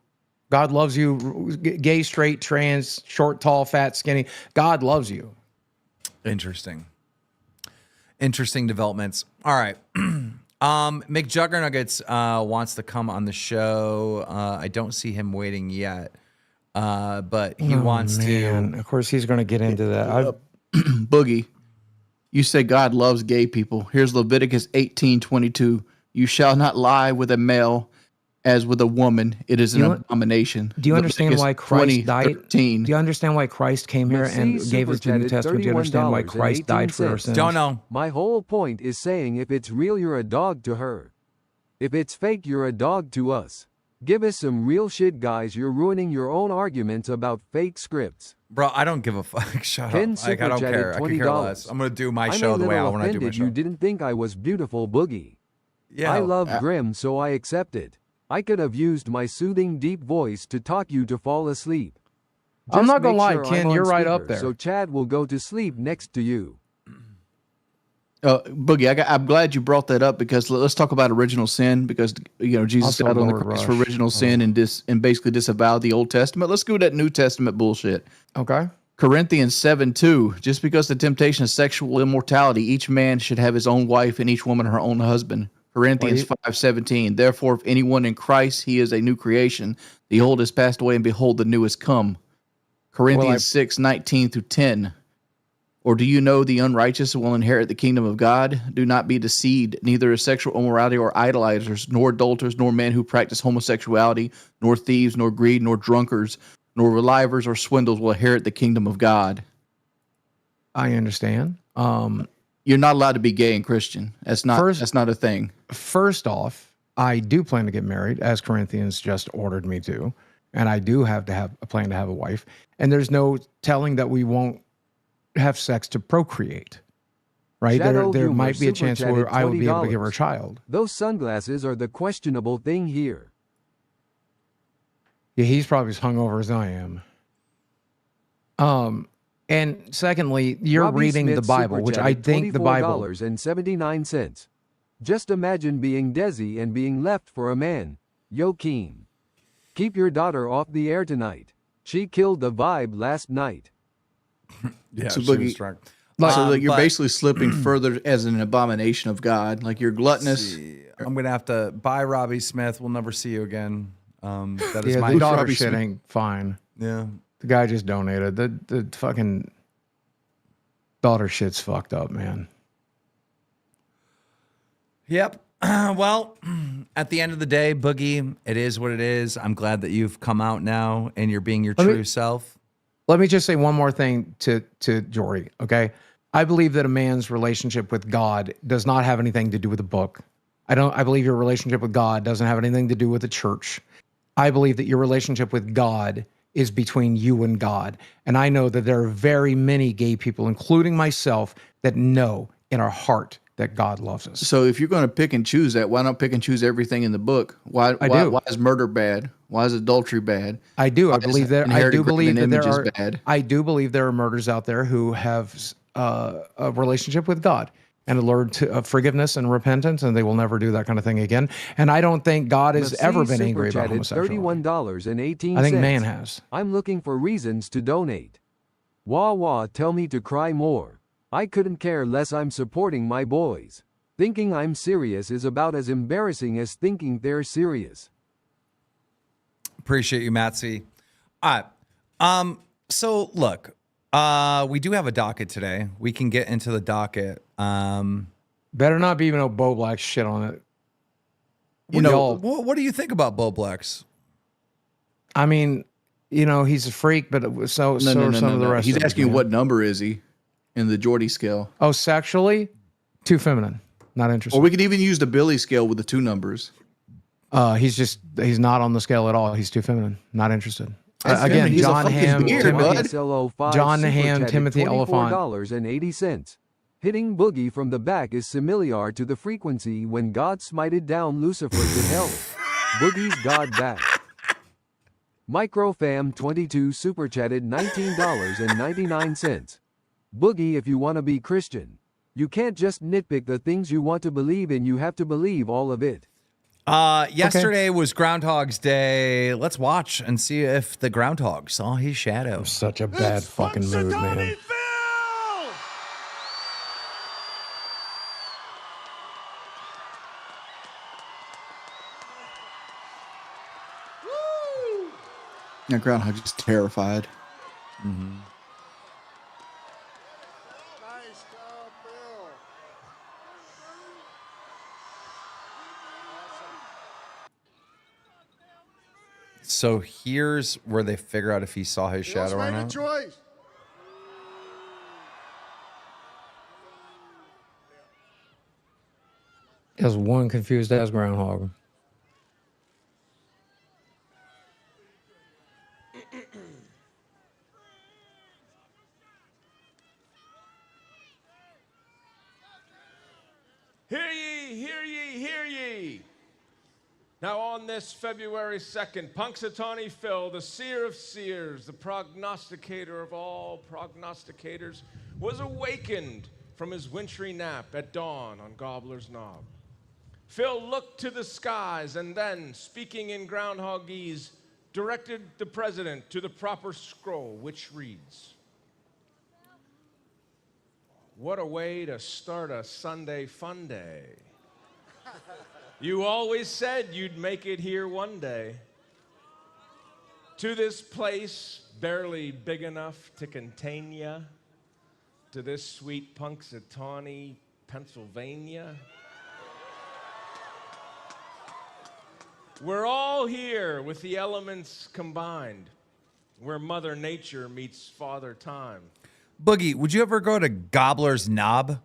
God loves you, gay, straight, trans, short, tall, fat, skinny. God loves you. Interesting. Interesting developments. All right. Juggernuggets wants to come on the show. I don't see him waiting yet, but he wants to. Of course, he's going to get into that. Boogie, you say God loves gay people. Here's Leviticus 18:22. You shall not lie with a male as with a woman. It is an abomination. Do you understand why Christ died? 20:13. Do you understand why Christ came here and gave us the New Testament? Do you understand why Christ died for our sins? Don't know. My whole point is saying if it's real, you're a dog to her. If it's fake, you're a dog to us. Give us some real shit, guys. You're ruining your own arguments about fake scripts. Bro, I don't give a fuck. Shut Ken up. Like, I don't super care. chatted I could care $20. less. I'm going to do my I'm show a the way I little want to do my offended show. you didn't think I was beautiful, Boogie. Yeah. I love Grimm, so I accepted. I could have used my soothing deep voice to talk you to fall asleep. I'm not gonna make lie, sure Ken, I'm on you're right up speaker, there. So Chad will go to sleep next to you. Boogie, I'm glad you brought that up because let's talk about original sin because Jesus Also died on the Lord cross Rush. for original sin and basically disavowed the Old Testament. Let's go to that New Testament bullshit. Okay. Corinthians 7:2. Just because the temptation of sexual immortality, each man should have his own wife and each woman her own husband. Corinthians 5:17. Therefore, if anyone in Christ, he is a new creation. The old has passed away, and behold, the new has come. Corinthians 6:19 through 10. Or do you know the unrighteous will inherit the kingdom of God? Do not be deceived. Neither is sexual immorality or idolaters, nor adulterers, nor men who practice homosexuality, nor thieves, nor greed, nor drunkards, nor revilers or swindles will inherit the kingdom of God. I understand. You're not allowed to be gay and Christian. That's not a thing. First off, I do plan to get married, as Corinthians just ordered me to, and I do have to have a plan to have a wife. And there's no telling that we won't have sex to procreate, right? Shadow There Humor might be a super chance chatted where I would be able to give her a $20. child. Those sunglasses are the questionable thing here. Yeah, he's probably as hungover as I am. And secondly, you're Robbie reading Smith the Bible, super which I chatted think the Bible. $24.79. Just imagine being Desi and being left for a man. Yo, Keem. Keep your daughter off the air tonight. She killed the vibe last night. Yeah, So she Boogie- was drunk. So that you're but- basically slipping further as an abomination of God. Like you're gluttonous. I'm going to have to buy Robbie Smith. We'll never see you again. That is Yeah, my the daughter Robbie shit Smith? ain't fine. Yeah. The guy just donated. The fucking daughter shit's fucked up, man. Yep. Well, at the end of the day, Boogie, it is what it is. I'm glad that you've come out now and you're being your Let me- true self. Let me just say one more thing to Jory, okay? I believe that a man's relationship with God does not have anything to do with the book. I believe your relationship with God doesn't have anything to do with the church. I believe that your relationship with God is between you and God. And I know that there are very many gay people, including myself, that know in our heart that God loves us. So if you're going to pick and choose that, why not pick and choose everything in the book? Why is murder bad? Why is adultery bad? I do. I Why is believe there. I inherited do believe graven that there images are. bad? I do believe there are murders out there who have a relationship with God and learned to forgiveness and repentance, and they will never do that kind of thing again. And I don't think God has ever been angry about homosexuality. $31.18. I think man has. I'm looking for reasons to donate. Wah wah, tell me to cry more. I couldn't care less. I'm supporting my boys. Thinking I'm serious is about as embarrassing as thinking they're serious. Appreciate you, Matsy. All right. So look, we do have a docket today. We can get into the docket. Better not be no Bo Black shit on it. You know, y'all- What do you think about Boblex? I mean, you know, he's a freak, but so are some of the rest. He's of them, asking man. what number is he in the Geordie scale? Oh, sexually, too feminine. Not interested. Or we could even use the Billy scale with the 2 numbers. He's not on the scale at all. He's too feminine. Not interested. That's Again, feminine. He's a John fucking Ham, beard, Timothy, bud. SLO5 John super Ham, chatted Timothy Oliphant. $24.80. Hitting Boogie from the back is similar to the frequency when God smited down Lucifer to hell. Boogie's God back. Microfam22 super chatted $19.99. Boogie, if you want to be Christian, you can't just nitpick the things you want to believe in, you have to believe all of it. Yesterday was Groundhog's Day. Let's watch and see if the groundhog saw his shadow. Such a bad fucking mood, man. Now Groundhog is terrified. So here's where they figure out if he saw his shadow or not. Just one confused ass groundhog. Hear ye, hear ye, hear ye. Now on this February 2nd, Punxsutawney Phil, the seer of seers, the prognosticator of all prognosticators, was awakened from his wintry nap at dawn on Gobbler's Knob. Phil looked to the skies and then, speaking in groundhogese, directed the president to the proper scroll, which reads, "What a way to start a Sunday fun day. You always said you'd make it here one day. To this place, barely big enough to contain ya. To this sweet Punxsutawney, Pennsylvania. We're all here with the elements combined, where Mother Nature meets Father Time. Boogie, would you ever go to Gobbler's Knob?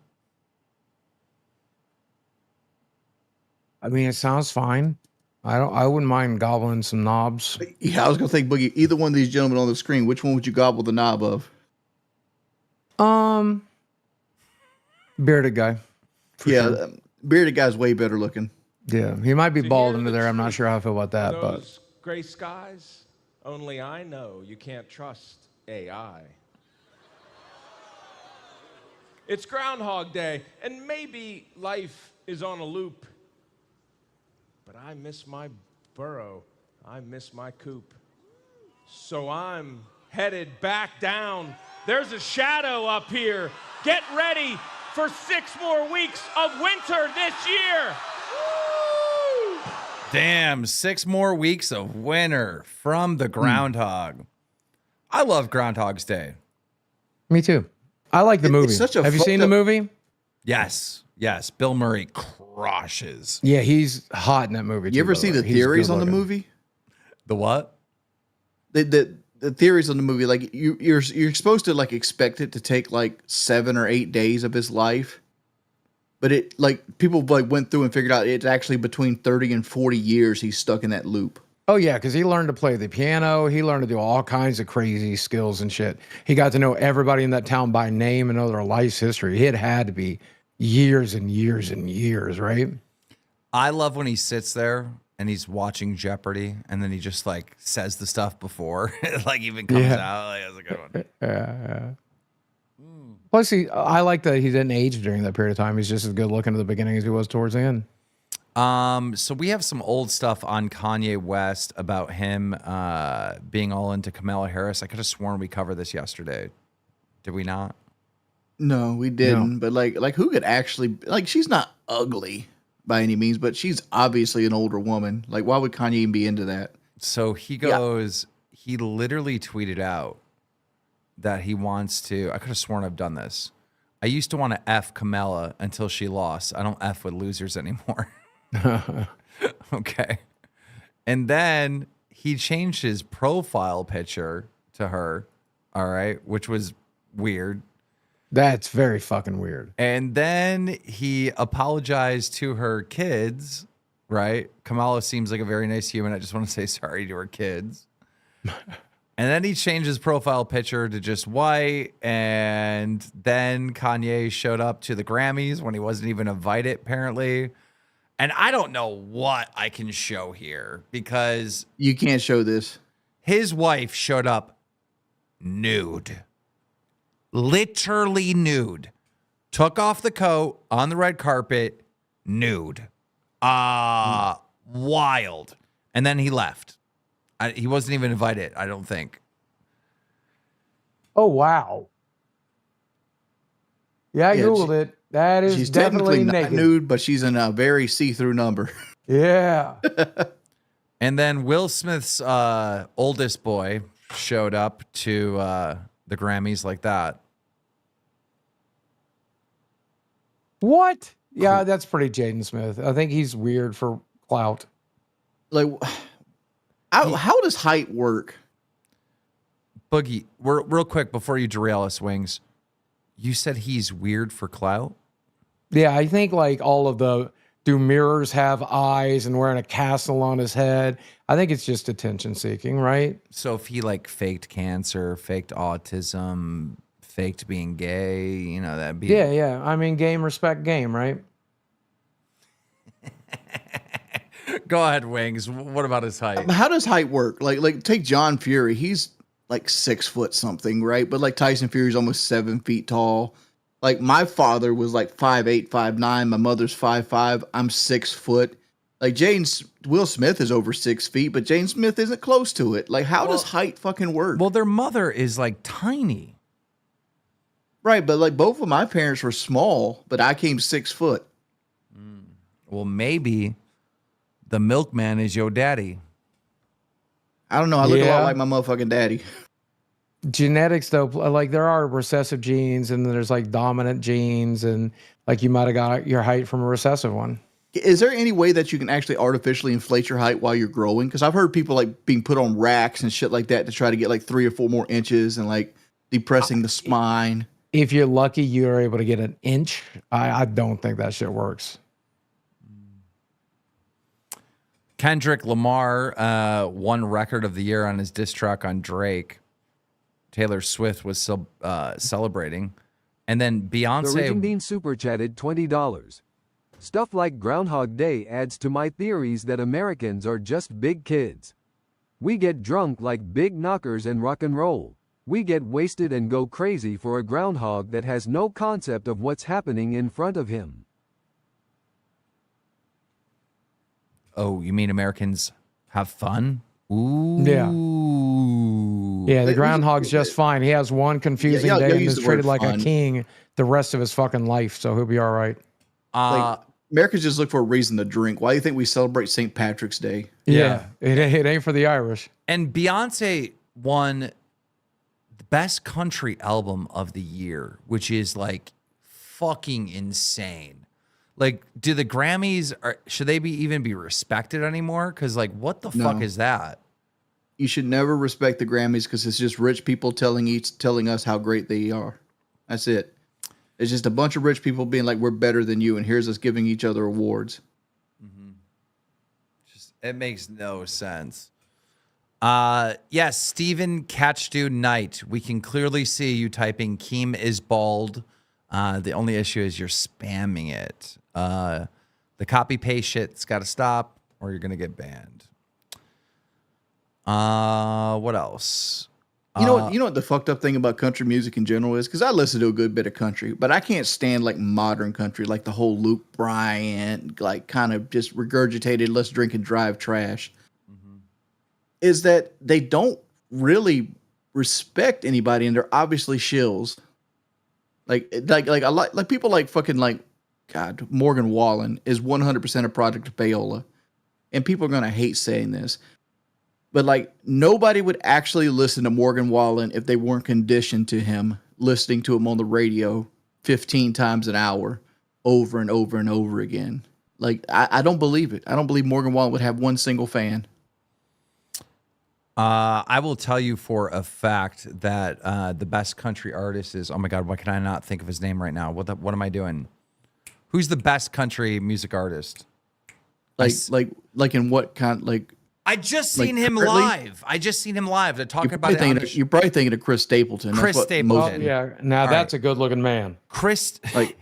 I mean, it sounds fine. I wouldn't mind gobbling some knobs. Yeah, I was gonna think, Boogie, either one of these gentlemen on the screen, which one would you gobble the knob of? Bearded guy. Bearded guy's way better looking. Yeah, he might be To bald hear under the there. I'm not truth, sure how I feel about that, but Those gray skies, only I know you can't trust AI. It's Groundhog Day, and maybe life is on a loop. But I miss my burrow. I miss my coop. So I'm headed back down. There's a shadow up here. Get ready for 6 more weeks of winter this year. Woo! Damn, 6 more weeks of winter from the groundhog. I love Groundhog's Day. me too. I like the movie. it's such a Have you fucked seen the up- movie? Yes, yes. Bill Murray crushes. Yeah, he's hot in that movie. You too, ever by see way. the He's theories good on the looking. movie? The what? The theories on the movie, like you're supposed to like expect it to take like 7 or 8 days of his life, but it like people like went through and figured out it's actually between 30 and 40 years he's stuck in that loop. Oh yeah, because he learned to play the piano. He learned to do all kinds of crazy skills and shit. He got to know everybody in that town by name and know their life's history. It had to be years and years and years, right? I love when he sits there and he's watching Jeopardy and then he just like says the stuff before it like even comes Yeah. out. Like, that's a good one. Yeah. Plus, I like that he didn't age during that period of time. He's just as good looking at the beginning as he was towards the end. So we have some old stuff on Kanye West about him being all into Kamala Harris. I could have sworn we covered this yesterday. Did we not? No, we didn't. But like who could actually like she's not ugly by any means, but she's obviously an older woman. Like why would Kanye even be into that? So he goes, he literally tweeted out that he wants to, I could have sworn I've done this. I used to want to F Kamala until she lost. I don't F with losers anymore. Okay. And then he changed his profile picture to her. All right. Which was weird. That's very fucking weird. And then he apologized to her kids, right? Kamala seems like a very nice human. I just want to say sorry to her kids. And then he changed his profile picture to just white. And then Kanye showed up to the Grammys when he wasn't even invited, apparently. And I don't know what I can show here because You can't show this. his wife showed up nude. Literally nude. Took off the coat on the red carpet, nude. Wild. And then he left. He wasn't even invited, I don't think. Oh, wow. Yeah, I Yeah, Googled it. That is She's definitely technically not naked. nude, but she's in a very see-through number. Yeah. And then Will Smith's oldest boy showed up to the Grammys like that. What? Yeah, that's pretty Jaden Smith. I think he's weird for clout. Like, how does height work? Boogie, real quick before you derail us, Wings. You said he's weird for clout? Yeah, I think like all of the do mirrors have eyes and wearing a castle on his head? I think it's just attention seeking, right? So if he like faked cancer, faked autism, faked being gay, you know, that'd be Yeah. I mean, game, respect, game, right? Go ahead, Wings. What about his height? How does height work? Like take John Fury. He's like 6 foot something, right? But like Tyson Fury's almost 7 feet tall. Like my father was like 5'8", 5'9". My mother's 5'5". I'm 6 foot. Like Will Smith is over 6 feet, but Jaden Smith isn't close to it. Like how does height fucking work? Well, their mother is like tiny. Right, but like both of my parents were small, but I came 6 foot. Well, maybe the milkman is your daddy. I don't know. I look a Yeah. lot like my motherfucking daddy. Genetics, though, like there are recessive genes and then there's like dominant genes, and like you might have got your height from a recessive one. Is there any way that you can actually artificially inflate your height while you're growing? Because I've heard people like being put on racks and shit like that to try to get like 3 or 4 more inches and like depressing the spine. If you're lucky, you're able to get an inch. I don't think that shit works. Kendrick Lamar won record of the year on his diss track on Drake. Taylor Swift was still celebrating. And then The Beyonce. Regine Dean super chatted $20. Stuff like Groundhog Day adds to my theories that Americans are just big kids. We get drunk like big knockers and rock and roll. We get wasted and go crazy for a groundhog that has no concept of what's happening in front of him. Oh, you mean Americans have fun? Ooh. Yeah, the groundhog's just fine. He has one confusing Yeah, day and use is the treated word like fun. a king the rest of his fucking life, so he'll be all right. Like Americans just look for a reason to drink. Why do you think we celebrate St. Patrick's Day? Yeah. It ain't for the Irish. And Beyonce won the best country album of the year, which is like fucking insane. Like, do the Grammys, should they even be respected anymore? Because like, what the fuck is that? You should never respect the Grammys because it's just rich people telling us how great they are. That's it. It's just a bunch of rich people being like, we're better than you, and here's us giving each other awards. It makes no sense. Yes, Stephen Catchdo Knight. We can clearly see you typing Keem is bald. The only issue is you're spamming it. The copy paste shit's got to stop or you're going to get banned. What else? You know what the fucked up thing about country music in general is? Because I listen to a good bit of country, but I can't stand like modern country, like the whole Luke Bryan, like kind of just regurgitated, let's drink and drive trash. Is that they don't really respect anybody, and they're obviously shills. Like a lot, like people like fucking like, God, Morgan Wallen is 100% a product of payola, and people are gonna hate saying this. But like nobody would actually listen to Morgan Wallen if they weren't conditioned to him listening to him on the radio 15 times an hour over and over and over again. Like I don't believe it. I don't believe Morgan Wallen would have one single fan. I will tell you for a fact that the best country artist is, oh my God, why can I not think of his name right now? What am I doing? Who's the best country music artist? Like in what kind? Like I just like seen him currently? live. I just seen him live. They're talking you're about probably, it. thinking, you're probably thinking of Chris Stapleton. Chris That's what Stapleton. most- Yeah, now that's a good looking man. Chris Like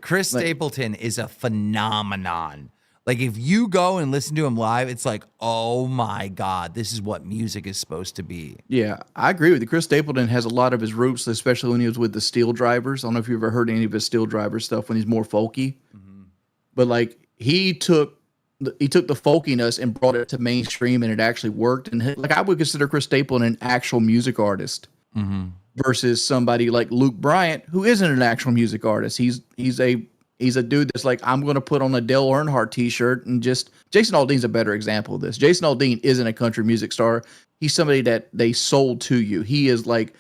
Chris Stapleton is a phenomenon. Like if you go and listen to him live, it's like, oh my God, this is what music is supposed to be. Yeah, I agree with you. Chris Stapleton has a lot of his roots, especially when he was with the Steel Drivers. I don't know if you've ever heard any of his Steel Driver stuff when he's more folky. But like he took the folkiness and brought it to mainstream, and it actually worked. And like I would consider Chris Stapleton an actual music artist versus somebody like Luke Bryant, who isn't an actual music artist. He's a dude that's like, I'm going to put on a Dale Earnhardt t-shirt and just Jason Aldean's a better example of this. Jason Aldean isn't a country music star. He's somebody that they sold to you. He is like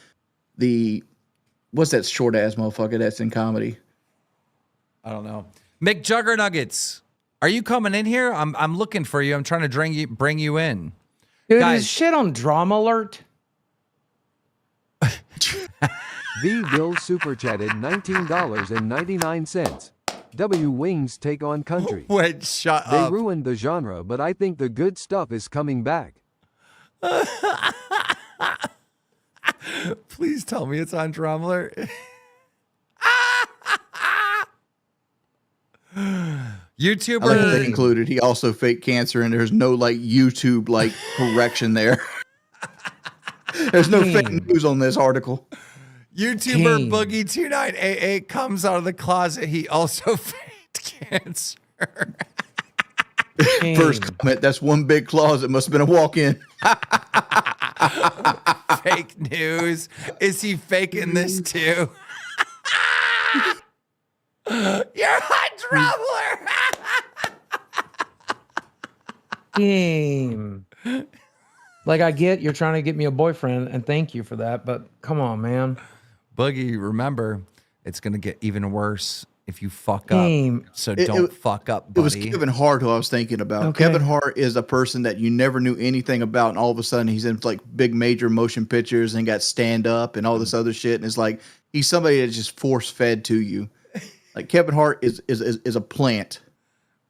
what's that short ass motherfucker that's in comedy? I don't know. Mick Juggernuggets, are you coming in here? I'm looking for you. I'm trying to bring you in. Dude, Guys. is shit on DramaAlert? V. Bill super chatted $19.99. W. Wings take on country. Wait, shut They up. ruined the genre, but I think the good stuff is coming back. Please tell me it's on DramaAlert. YouTuber. I like that they included. He also faked cancer, and there's no like YouTube like correction there. There's no fake news on this article. YouTuber King. Boogie2988 comes out of the closet. He also faked cancer. First comment, that's one big closet. Must have been a walk-in. Fake news. Is he faking this too? You're on DramaAlert. Game. Like I get you're trying to get me a boyfriend, and thank you for that, but come on, man. Boogie, remember, it's going to get even worse if you fuck up. Game. So It- don't it- fuck up, It buddy. was Kevin Hart who I was thinking about. Okay. Kevin Hart is a person that you never knew anything about, and all of a sudden he's in like big major motion pictures and got stand up and all this other shit. And it's like he's somebody that's just force fed to you. Like Kevin Hart is a plant.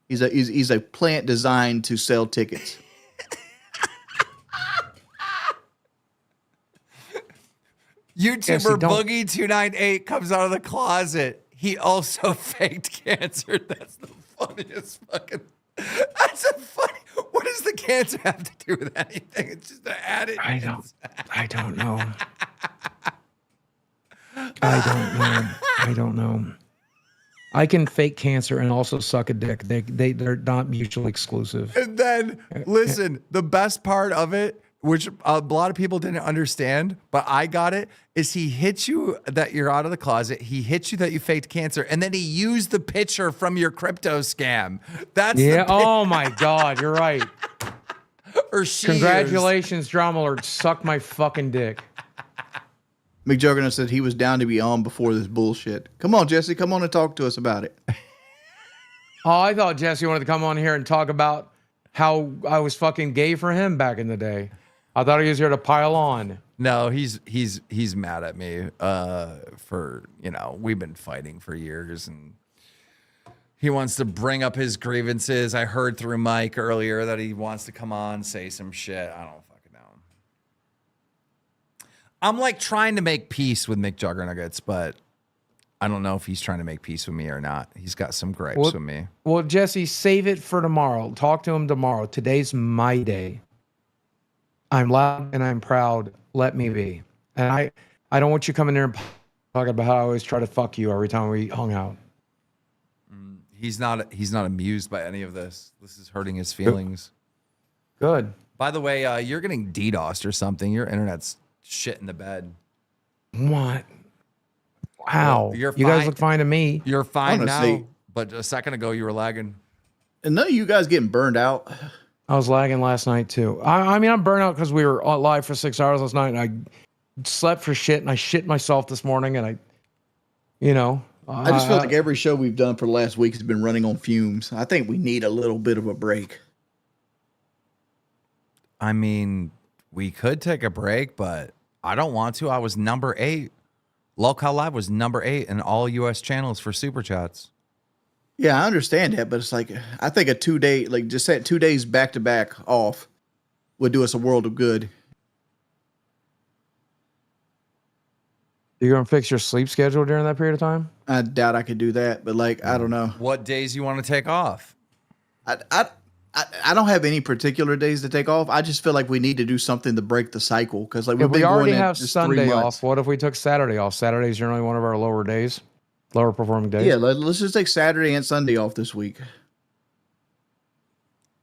He's a plant designed to sell tickets. YouTuber Jesse, don't- Boogie298 comes out of the closet. He also faked cancer. That's the funniest fucking. That's a funny. What does the cancer have to do with anything? It's just an added. I don't know. I don't know. I can fake cancer and also suck a dick. They're not mutually exclusive. And then listen, the best part of it, which a lot of people didn't understand, but I got it, is he hits you that you're out of the closet. He hits you that you faked cancer, and then he used the picture from your crypto scam. That's Yeah. the Oh my God, you're right. or she Congratulations, DramaAlert. Suck my fucking dick. McJuggernuggets said he was down to be on before this bullshit. Come on, Jesse. Come on and talk to us about it. Oh, I thought Jesse wanted to come on here and talk about how I was fucking gay for him back in the day. I thought he was here to pile on. No, he's mad at me for, we've been fighting for years, and he wants to bring up his grievances. I heard through Mike earlier that he wants to come on, say some shit. I don't fucking know. I'm like trying to make peace with Mick Juggernuggets, but I don't know if he's trying to make peace with me or not. He's got some gripes with me. Well, Jesse, save it for tomorrow. Talk to him tomorrow. Today's my day. I'm loud and I'm proud. Let me be. And I don't want you coming there and talking about how I always try to fuck you every time we hung out. He's not amused by any of this. This is hurting his feelings. Good. By the way, you're getting DDoSed or something. Your internet's shit in the bed. What? Wow. Well, you're you guys fine. look fine to me. You're fine now, Honestly. but a second ago you were lagging. And none of you guys getting burned out. I was lagging last night too. I mean, I'm burnt out because we were live for 6 hours last night, and I slept for shit, and I shit myself this morning, and I just feel like every show we've done for the last week has been running on fumes. I think we need a little bit of a break. I mean, we could take a break, but I don't want to. I was number 8. Local Live was number 8 in all U.S. channels for Super Chats. Yeah, I understand that, but it's like, I think a 2-day, like just set 2 days back to back off would do us a world of good. You're going to fix your sleep schedule during that period of time? I doubt I could do that, but like, I don't know. What days you want to take off? I don't have any particular days to take off. I just feel like we need to do something to break the cycle. Because like If we already going have just Sunday 3 months. off, what if we took Saturday off? Saturday's generally one of our lower days, lower performing days. Yeah, let's just take Saturday and Sunday off this week.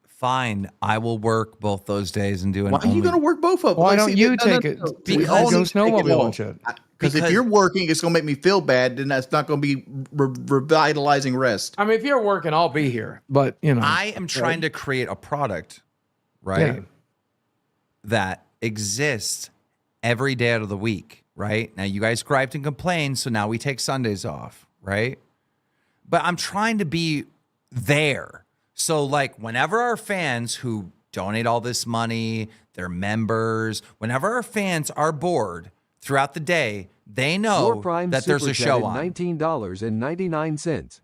Fine, I will work both those days and do an Why are you going to work both of them? Why Like, don't see, you no, take it? We Because- all Go need to take it snowmobile off. and shit. Because if Because- you're working, it's going to make me feel bad. Then that's not going to be revitalizing rest. I mean, if you're working, I'll be here. But, you know. I am trying to create a product, right? Yeah. That exists every day out of the week, right? Now you guys griped and complained, so now we take Sundays off, right? But I'm trying to be there. So like whenever our fans who donate all this money, they're members, whenever our fans are bored throughout the day, they know War Prime that there's Super a show Chat at on. $19.99.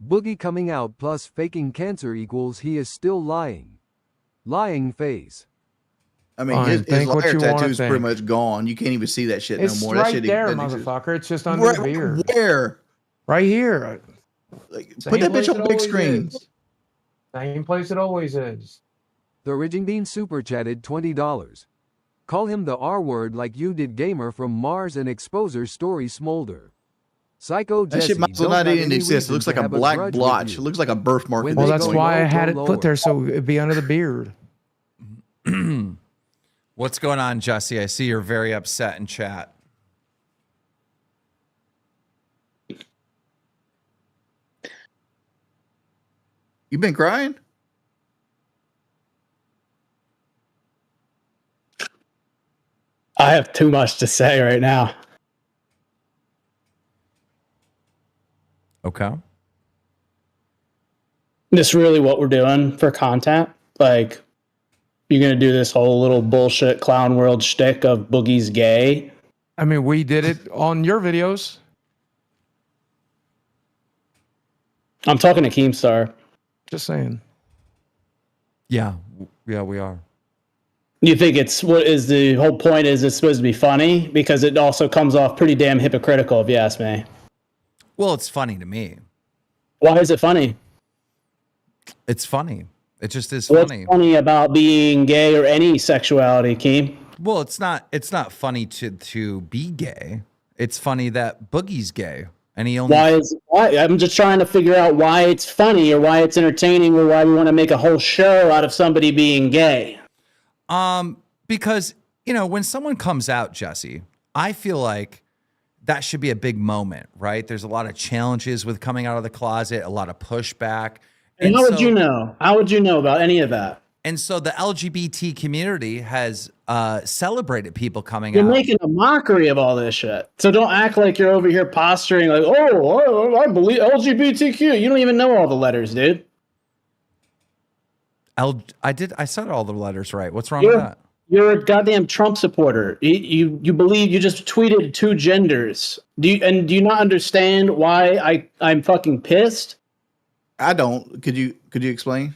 Boogie coming out plus faking cancer equals he is still lying. Lying face. I mean, Fine, his think what liar you wanna tattoo's pretty think. much gone. You can't even see that shit It's no more. That right shit there, doesn't exist. motherfucker. It's just under the beard. Where? Right here. Like, Same put that place bitch on it big always screen. is. Same place it always is. The Ridging Bean Super Chatted $20. Call him the R word like you did Gamer from Mars and Exposer's story Smolder. Psycho That Jesse shit might as well don't not got even any exist. It reason looks to like a have black grudge with blotch. you. It looks like a birthmark. When at Well, they this that's go point. why I low, had go it put there, lower. so it'd be under the beard. What's going on, Jesse? I see you're very upset in chat. You been crying? I have too much to say right now. Okay. This really what we're doing for content. Like, you're gonna do this whole little bullshit clown world shtick of Boogie's gay. I mean, we did it on your videos. I'm talking to Keemstar. Just saying. Yeah, we are. You think it's what is the whole point? Is it's supposed to be funny because it also comes off pretty damn hypocritical, if you ask me. Well, it's funny to me. Why is it funny? It's funny. It just is What's funny. funny about being gay or any sexuality, Keem? Well, it's not funny to be gay. It's funny that Boogie's gay and he only Why? I'm just trying to figure out why it's funny or why it's entertaining or why we want to make a whole show out of somebody being gay. because when someone comes out, Jesse, I feel like that should be a big moment, right? There's a lot of challenges with coming out of the closet, a lot of pushback. And how would you know? How would you know about any of that? And so the LGBT community has celebrated people coming You're out. making a mockery of all this shit. So don't act like you're over here posturing like, oh, I believe LGBTQ. You don't even know all the letters, dude. I said all the letters right. What's wrong with that? You're a goddamn Trump supporter. You believe you just tweeted 2 genders. Do you not understand why I'm fucking pissed? I don't. Could you explain?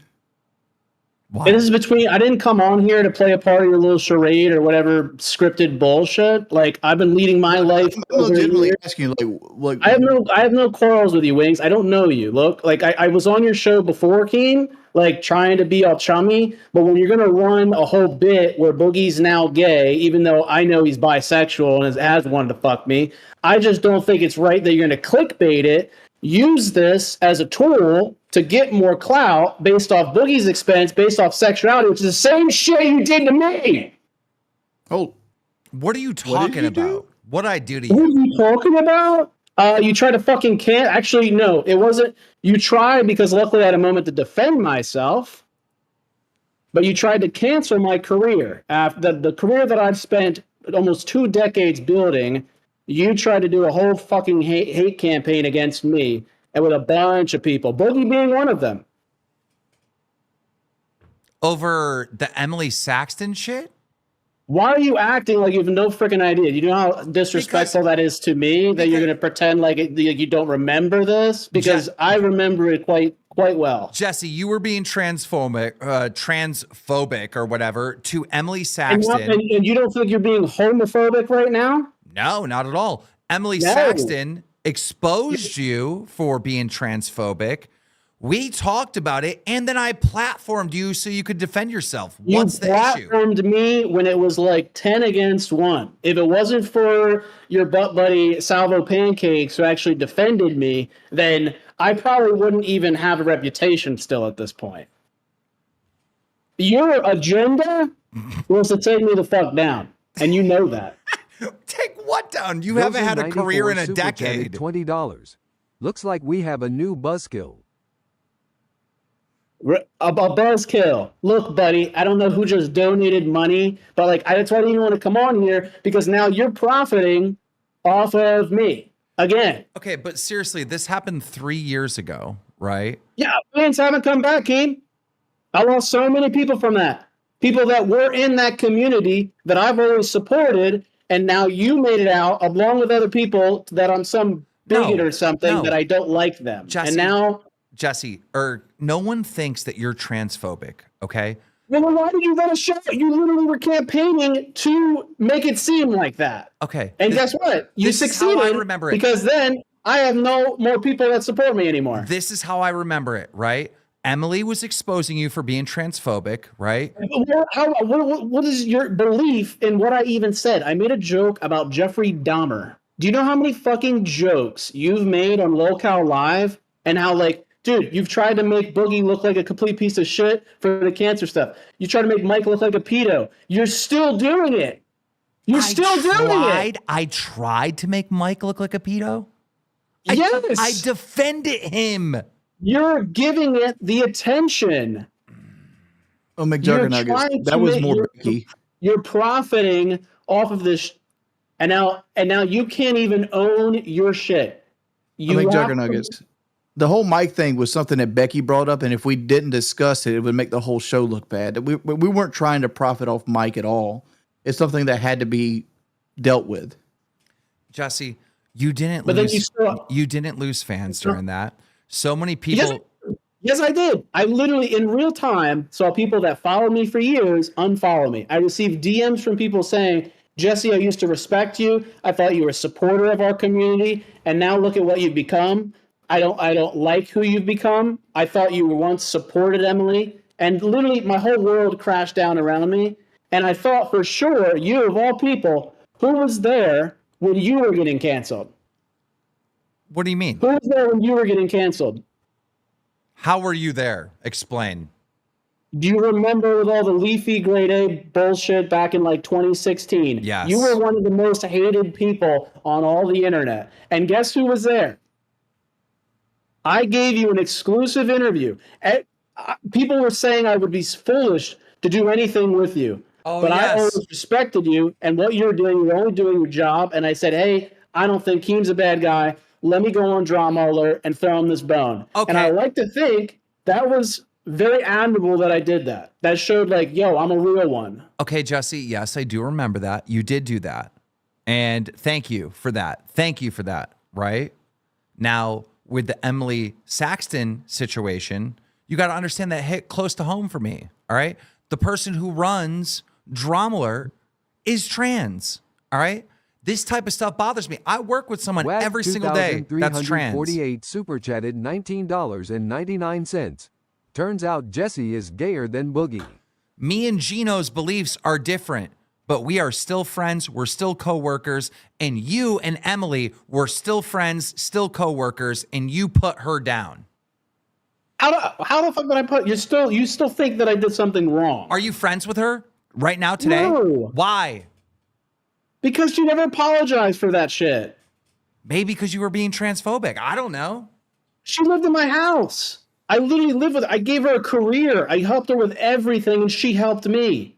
Why? This is between. I didn't come on here to play a part of your little charade or whatever scripted bullshit. Like I've been leading my life. I'm over legitimately years. asking you, like I have no quarrels with you, Wings. I don't know you. Look, like I was on your show before, Keen, like trying to be all chummy. But when you're gonna run a whole bit where Boogie's now gay, even though I know he's bisexual and has wanted to fuck me, I just don't think it's right that you're gonna clickbait it. Use this as a tool to get more clout based off Boogie's expense, based off sexuality, which is the same shit you did to me. Oh, What are you talking you about? do? What did I do to What you? are you talking about? You tried to fucking can't. Actually, no, it wasn't. You tried because luckily I had a moment to defend myself. But you tried to cancel my career. After the career that I've spent almost 2 decades building, you tried to do a whole fucking hate campaign against me and with a bunch of people, Boogie being one of them. Over the Emily Saxton shit? Why are you acting like you have no freaking idea? You know how disrespectful that is to me, that you're going to pretend like you don't remember this? Because I remember it quite well. Jesse, you were being transphobic or whatever to Emily Saxton. And you don't think you're being homophobic right now? No, not at all. Emily Saxton exposed you for being transphobic. We talked about it, and then I platformed you so you could defend yourself. What's the issue? You platformed me when it was like 10 against 1. If it wasn't for your butt buddy Salvo Pancakes, who actually defended me, then I probably wouldn't even have a reputation still at this point. Your agenda was to take me the fuck down, and you know that. Take what down? You haven't had a career in a decade. $20. Looks like we have a new buzzkill. A buzzkill. Look, buddy, I don't know who just donated money, but like that's why I didn't even want to come on here, because now you're profiting off of me again. Okay, but seriously, this happened 3 years ago, right? Yeah, fans haven't come back, Keem. I lost so many people from that. People that were in that community that I've always supported, and now you made it out along with other people that I'm some bigot or something that I don't like them. Jesse, and now Jesse, no one thinks that you're transphobic, okay? Well, why did you let us show it? You literally were campaigning to make it seem like that. Okay. And guess what? You succeeded. How I remember it. Because then I have no more people that support me anymore. This is how I remember it, right? Emily was exposing you for being transphobic, right? What is your belief in what I even said? I made a joke about Jeffrey Dahmer. Do you know how many fucking jokes you've made on Lolcow Live? And how, like, dude, you've tried to make Boogie look like a complete piece of shit for the cancer stuff. You try to make Mike look like a pedo. You're still doing it. You're still doing it. I tried to make Mike look like a pedo? Yes. I defended him. You're giving it the attention. Oh, McJuggernuggets. That was more Becky. You're profiting off of this, and now you can't even own your shit. You McJuggernuggets. The whole mic thing was something that Becky brought up, and if we didn't discuss it, it would make the whole show look bad. We weren't trying to profit off Mike at all. It's something that had to be dealt with. Jesse, you didn't lose fans during that. So many people. Yes, I did. I literally, in real time, saw people that followed me for years unfollow me. I received DMs from people saying, Jesse, I used to respect you. I thought you were a supporter of our community. And now look at what you've become. I don't like who you've become. I thought you once supported Emily. And literally my whole world crashed down around me. And I thought for sure, you of all people, who was there when you were getting canceled? What do you mean? Who was there when you were getting canceled? How were you there? Explain. Do you remember with all the leafy grade A bullshit back in like 2016? Yes. You were one of the most hated people on all the internet. And guess who was there? I gave you an exclusive interview. People were saying I would be foolish to do anything with you. Oh, but yes. I always respected you and what you're doing. You're only doing your job. And I said, hey, I don't think Keem's a bad guy. Let me go on DramaAlert and throw him this bone. Okay. And I like to think that was very admirable that I did that. That showed like, yo, I'm a real one. Okay, Jesse, yes, I do remember that. You did do that. And thank you for that. Thank you for that, right? Now, with the Emily Saxton situation, you got to understand that hit close to home for me, all right? The person who runs DramaAlert is trans, all right? This type of stuff bothers me. I work with someone every single day that's trans. 48 super chatted $19.99. Turns out Jesse is gayer than Boogie. Me and Gino's beliefs are different, but we are still friends. We're still co-workers. And you and Emily were still friends, still co-workers, and you put her down. How the fuck did I put you still think that I did something wrong? Are you friends with her right now today? No. Why? Because she never apologized for that shit. Maybe because you were being transphobic. I don't know. She lived in my house. I literally lived with her. I gave her a career. I helped her with everything, and she helped me.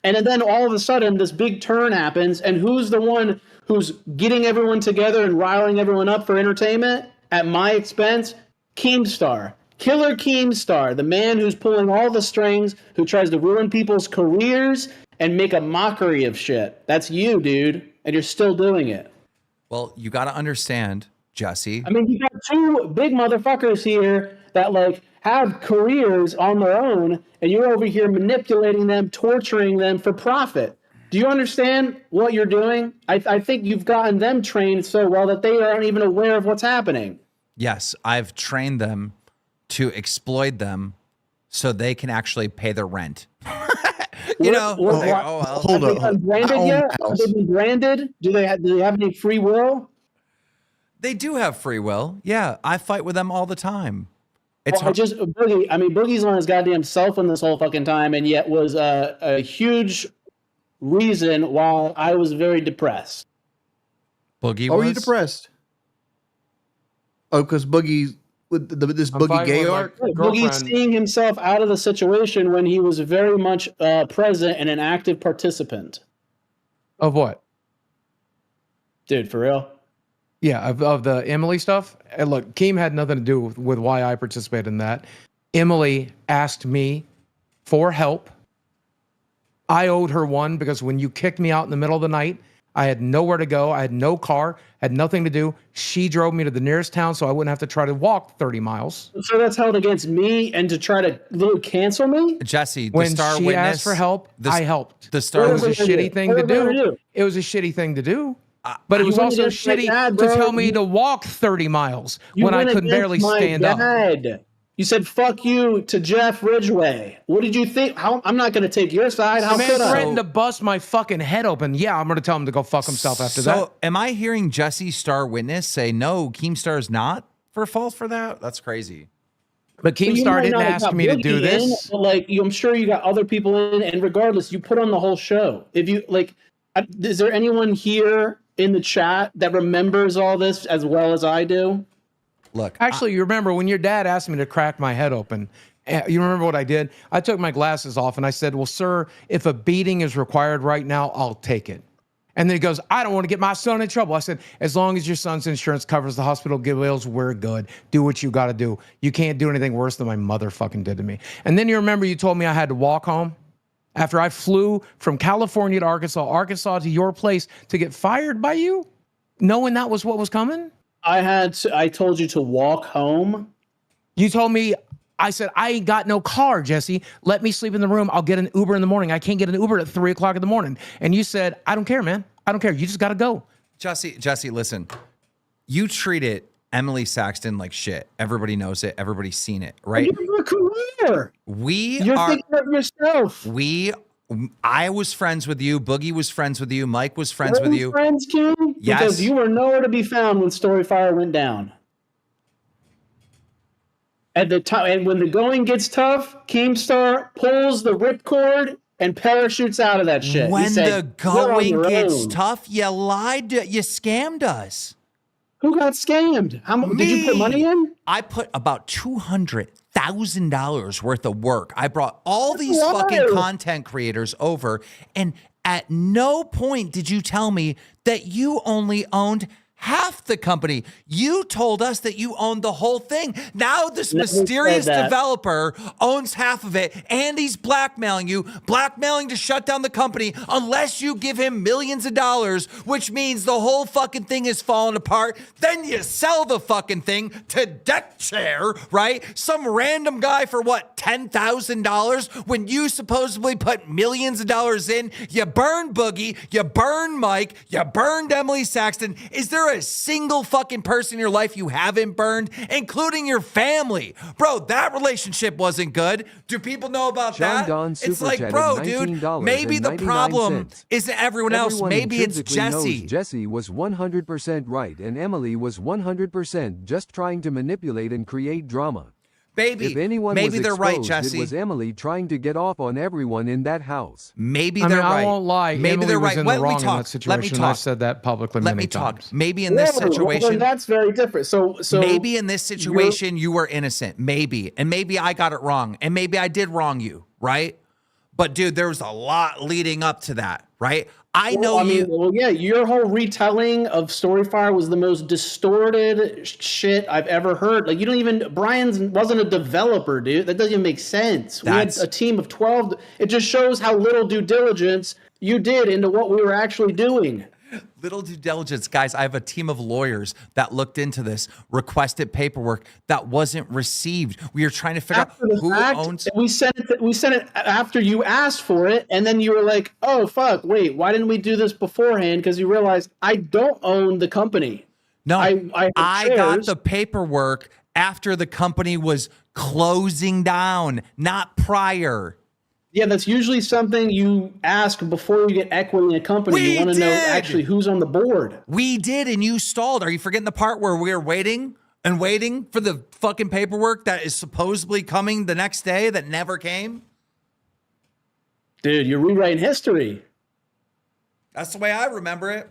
And then all of a sudden, this big turn happens, and who's the one who's getting everyone together and riling everyone up for entertainment at my expense? KEEMSTAR. Killer KEEMSTAR, the man who's pulling all the strings, who tries to ruin people's careers and make a mockery of shit. That's you, dude, and you're still doing it. Well, you got to understand, Jesse. I mean, you got two big motherfuckers here that like have careers on their own, and you're over here manipulating them, torturing them for profit. Do you understand what you're doing? I think you've gotten them trained so well that they aren't even aware of what's happening. Yes, I've trained them to exploit them so they can actually pay their rent. You know, hold have they up. been branded yet? Have they been branded? Do they have any free will? They do have free will. Yeah, I fight with them all the time. It's Well, Boogie's on his goddamn cell phone this whole fucking time, and yet was a huge reason why I was very depressed. Boogie Are was you depressed? Oh, because Boogie with this I'm Boogie fighting gay with my arc. Boogie girlfriend. seeing himself out of the situation when he was very much present and an active participant. Of what? Dude, for real? Yeah, of the Emily stuff. And look, Keem had nothing to do with why I participated in that. Emily asked me for help. I owed her one because when you kicked me out in the middle of the night, I had nowhere to go. I had no car, had nothing to do. She drove me to the nearest town so I wouldn't have to try to walk 30 miles. So that's held against me and to try to cancel me? Jesse, the When star she witness asked for help, I helped. The It star was a What did I shitty do? thing What to did I do. do? It was a shitty thing to do. But it was you went also against my shitty dad, to bro. tell me to walk 30 miles You when I went could barely against my stand up. dad. You said "fuck you" to Jeff Ridgway. What did you think? I'm not going to take your side. How The man could I? threatened to bust my fucking head open. Yeah, I'm going to tell him to go fuck himself after that. So, am I hearing Jesse Star Witness say no? Keemstar is not for fault for that. That's crazy. But You Keemstar might didn't not have ask got me to Boogie do in, this. but like, I'm sure you got other people in, and regardless, you put on the whole show. If you like, is there anyone here in the chat that remembers all this as well as I do? Look, Actually, you remember when your dad asked me to crack my head open? You remember what I did? I took my glasses off and I said, well, sir, if a beating is required right now, I'll take it. And then he goes, I don't want to get my son in trouble. I said, as long as your son's insurance covers the hospital bills, we're good. Do what you got to do. You can't do anything worse than my mother fucking did to me. And then you remember you told me I had to walk home after I flew from California to Arkansas to your place to get fired by you, knowing that was what was coming? I told you to walk home. You told me, I said, I ain't got no car, Jesse. Let me sleep in the room. I'll get an Uber in the morning. I can't get an Uber at 3 o'clock in the morning. And you said, I don't care, man. I don't care. You just got to go. Jesse, listen. You treated Emily Saxton like shit. Everybody knows it. Everybody's seen it, right? You have a career. You're thinking of yourself. I was friends with you. Boogie was friends with you. Mike was friends with you. Friends, King? Yes. Because you were nowhere to be found when StoryFire went down. At the time, and when the going gets tough, Keemstar pulls the ripcord and parachutes out of that shit. He When said, the "You're on going your gets own." tough, you lied. You scammed us. Who got scammed? How much did you put money in? I put about $200,000 worth of work. I brought all these Why? fucking content creators over, and at no point did you tell me that you only owned half the company. You told us that you owned the whole thing. Now this Never mysterious said that. developer owns half of it, and he's blackmailing you, blackmailing to shut down the company unless you give him millions of dollars, which means the whole fucking thing is falling apart. Then you sell the fucking thing to Deck Chair, right? Some random guy for what, $10,000 when you supposedly put millions of dollars in. You burned Boogie, you burned Mike, you burned Emily Saxton. Is there a single fucking person in your life you haven't burned, including your family? Bro, that relationship wasn't good. Do people know about Sean that? Don It's super like, chatted bro, dude, maybe the $19.99. problem isn't everyone else. Everyone Maybe it's intrinsically knows Jesse. Jesse was 100% right and Emily was 100% just trying to manipulate and create drama. Maybe, If anyone maybe was they're right, exposed, Jesse. it was Emily trying to get off on everyone in that house. Maybe I they're mean, right. I won't lie. Maybe Emily they're was right. in Let the me wrong in talk. that situation. Let me talk. I've said that publicly Let many me talk. times. Maybe in this Whoa, well, situation, then that's very different. So maybe in this situation you were innocent. Maybe. And maybe I got it wrong. And maybe I did wrong you, right? But dude, there was a lot leading up to that, right? I know yeah, your whole retelling of StoryFire was the most distorted shit I've ever heard. Like, you don't even, Brian wasn't a developer, dude. That doesn't even make sense. We had a team of 12. It just shows how little due diligence you did into what we were actually doing. Little due diligence, guys. I have a team of lawyers that looked into this, requested paperwork that wasn't received. We are trying to figure out who owns. We sent it after you asked for it, and then you were like, "Oh fuck, wait, why didn't we do this beforehand?" Because you realized I don't own the company. No, I got the paperwork after the company was closing down, not prior. Yeah, that's usually something you ask before you get equity in a company. You want to know actually who's on the board. We did, and you stalled. Are you forgetting the part where we were waiting and waiting for the fucking paperwork that is supposedly coming the next day that never came? Dude, you're rewriting history. That's the way I remember it.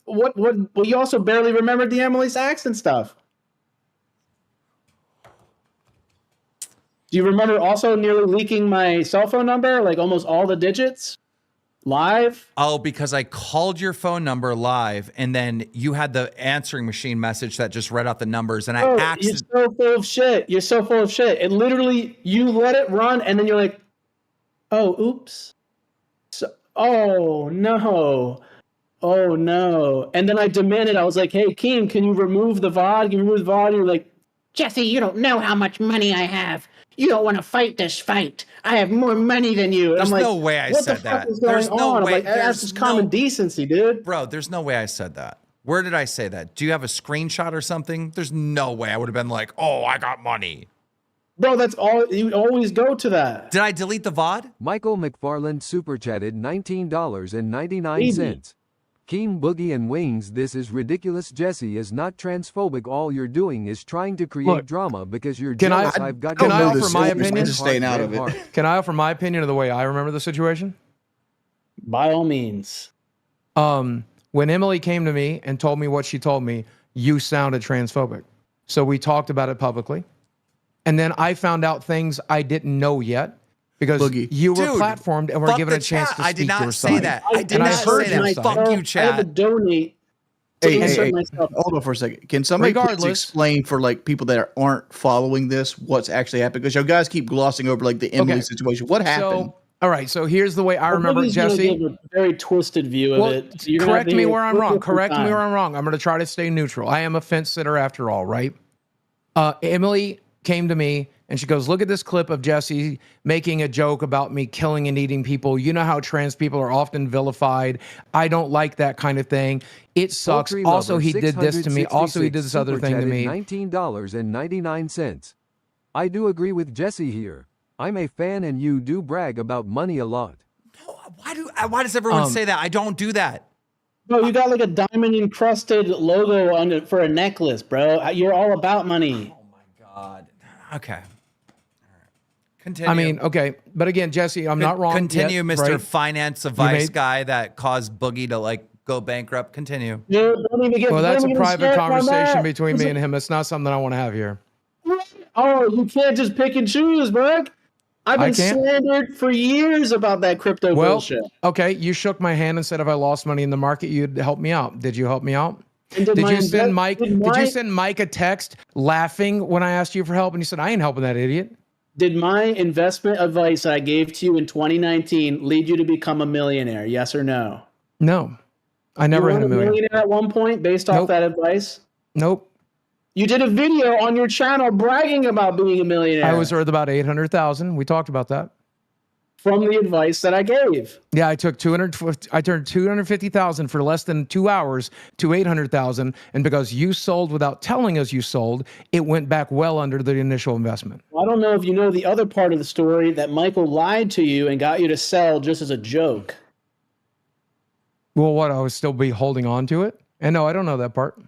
What? Well, you also barely remembered the Emily Saxton stuff. Do you remember also nearly leaking my cell phone number, like almost all the digits, live? Oh, because I called your phone number live, and then you had the answering machine message that just read out the numbers, and I accidentally. You're so full of shit. You're so full of shit. And literally, you let it run, and then you're like, "Oh, oops. Oh no. Oh no." And then I demanded. I was like, "Hey, Keem, can you remove the VOD? Can you remove the VOD?" And you're like, "Jesse, you don't know how much money I have. You don't want to fight this fight. I have more money than you." There's I'm like, no way I what said the fuck that. is going There's no on? way. I'm like, that's just common decency, dude. Bro, there's no way I said that. Where did I say that? Do you have a screenshot or something? There's no way I would have been like, "Oh, I got money." Bro, that's all. You always go to that. Did I delete the VOD? Michael McFarland super chatted $19.99. Keem, Boogie, and Wings, this is ridiculous. Jesse is not transphobic. All you're doing is trying to create drama because you're jealous. I've got can I to offer my opinion? Just staying out of it. Can I offer my opinion of the way I remember the situation? By all means. When Emily came to me and told me what she told me, you sounded transphobic. So we talked about it publicly. And then I found out things I didn't know yet because Boogie. you were Dude, platformed and were fuck given the a chance chat. to I speak did not your say side. that. I did And not I say heard that. myself. Fuck you, I had to chat. donate to insert myself. Hold on for a second. Can somebody please Regardless- explain for like people that aren't following this what's actually happened? Because you guys keep glossing over like the Emily situation. What happened? So, all right. So here's the way I remember it, Boogie's gonna Jesse. give a very twisted view of it. So you're gonna have correct to me hear where I'm two wrong. different Correct me times. where I'm wrong. I'm going to try to stay neutral. I am a fence sitter after all, right? Emily came to me and she goes, "Look at this clip of Jesse making a joke about me killing and eating people. You know how trans people are often vilified. I don't like that kind of thing. It sucks. Poultry Also, Lover he did this to me. Also, he did this other super thing to chatted me." $19.99. I do agree with Jesse here. I'm a fan and you do brag about money a lot. Why does everyone say that? I don't do that. Bro, you got like a diamond encrusted logo on it for a necklace, bro. You're all about money. Oh my God. Okay. All right. Continue. I mean, okay. But again, Jesse, I'm not wrong. Continue, yet, Mr. right? Finance advice made- guy that caused Boogie to like go bankrupt. Continue. Dude, don't even get, Well, don't that's a even get private started on conversation that. between me and him. It's not something I want to have here. Oh, you can't just pick and choose, bro. I've I been can't. slandered for years about that crypto Well, bullshit. okay, you shook my hand and said if I lost money in the market, you'd help me out. Did you help me out? And Did my you send inve- Mike? did Did my- you send Mike a text laughing when I asked you for help? And you said I ain't helping that idiot. Did my investment advice that I gave to you in 2019 lead you to become a millionaire? Yes or no? No, I never you hit were a million. millionaire at one point based off Nope. that advice. Nope. You did a video on your channel bragging about being a millionaire. I was worth about 800,000. We talked about that. from the advice that I gave. Yeah, I took 250. I turned 250,000 for less than 2 hours to 800,000, and because you sold without telling us you sold, it went back well under the initial investment. I don't know if you know the other part of the story that Michael lied to you and got you to sell just as a joke. Well, what, I would still be holding on to it? And no, I don't know that part.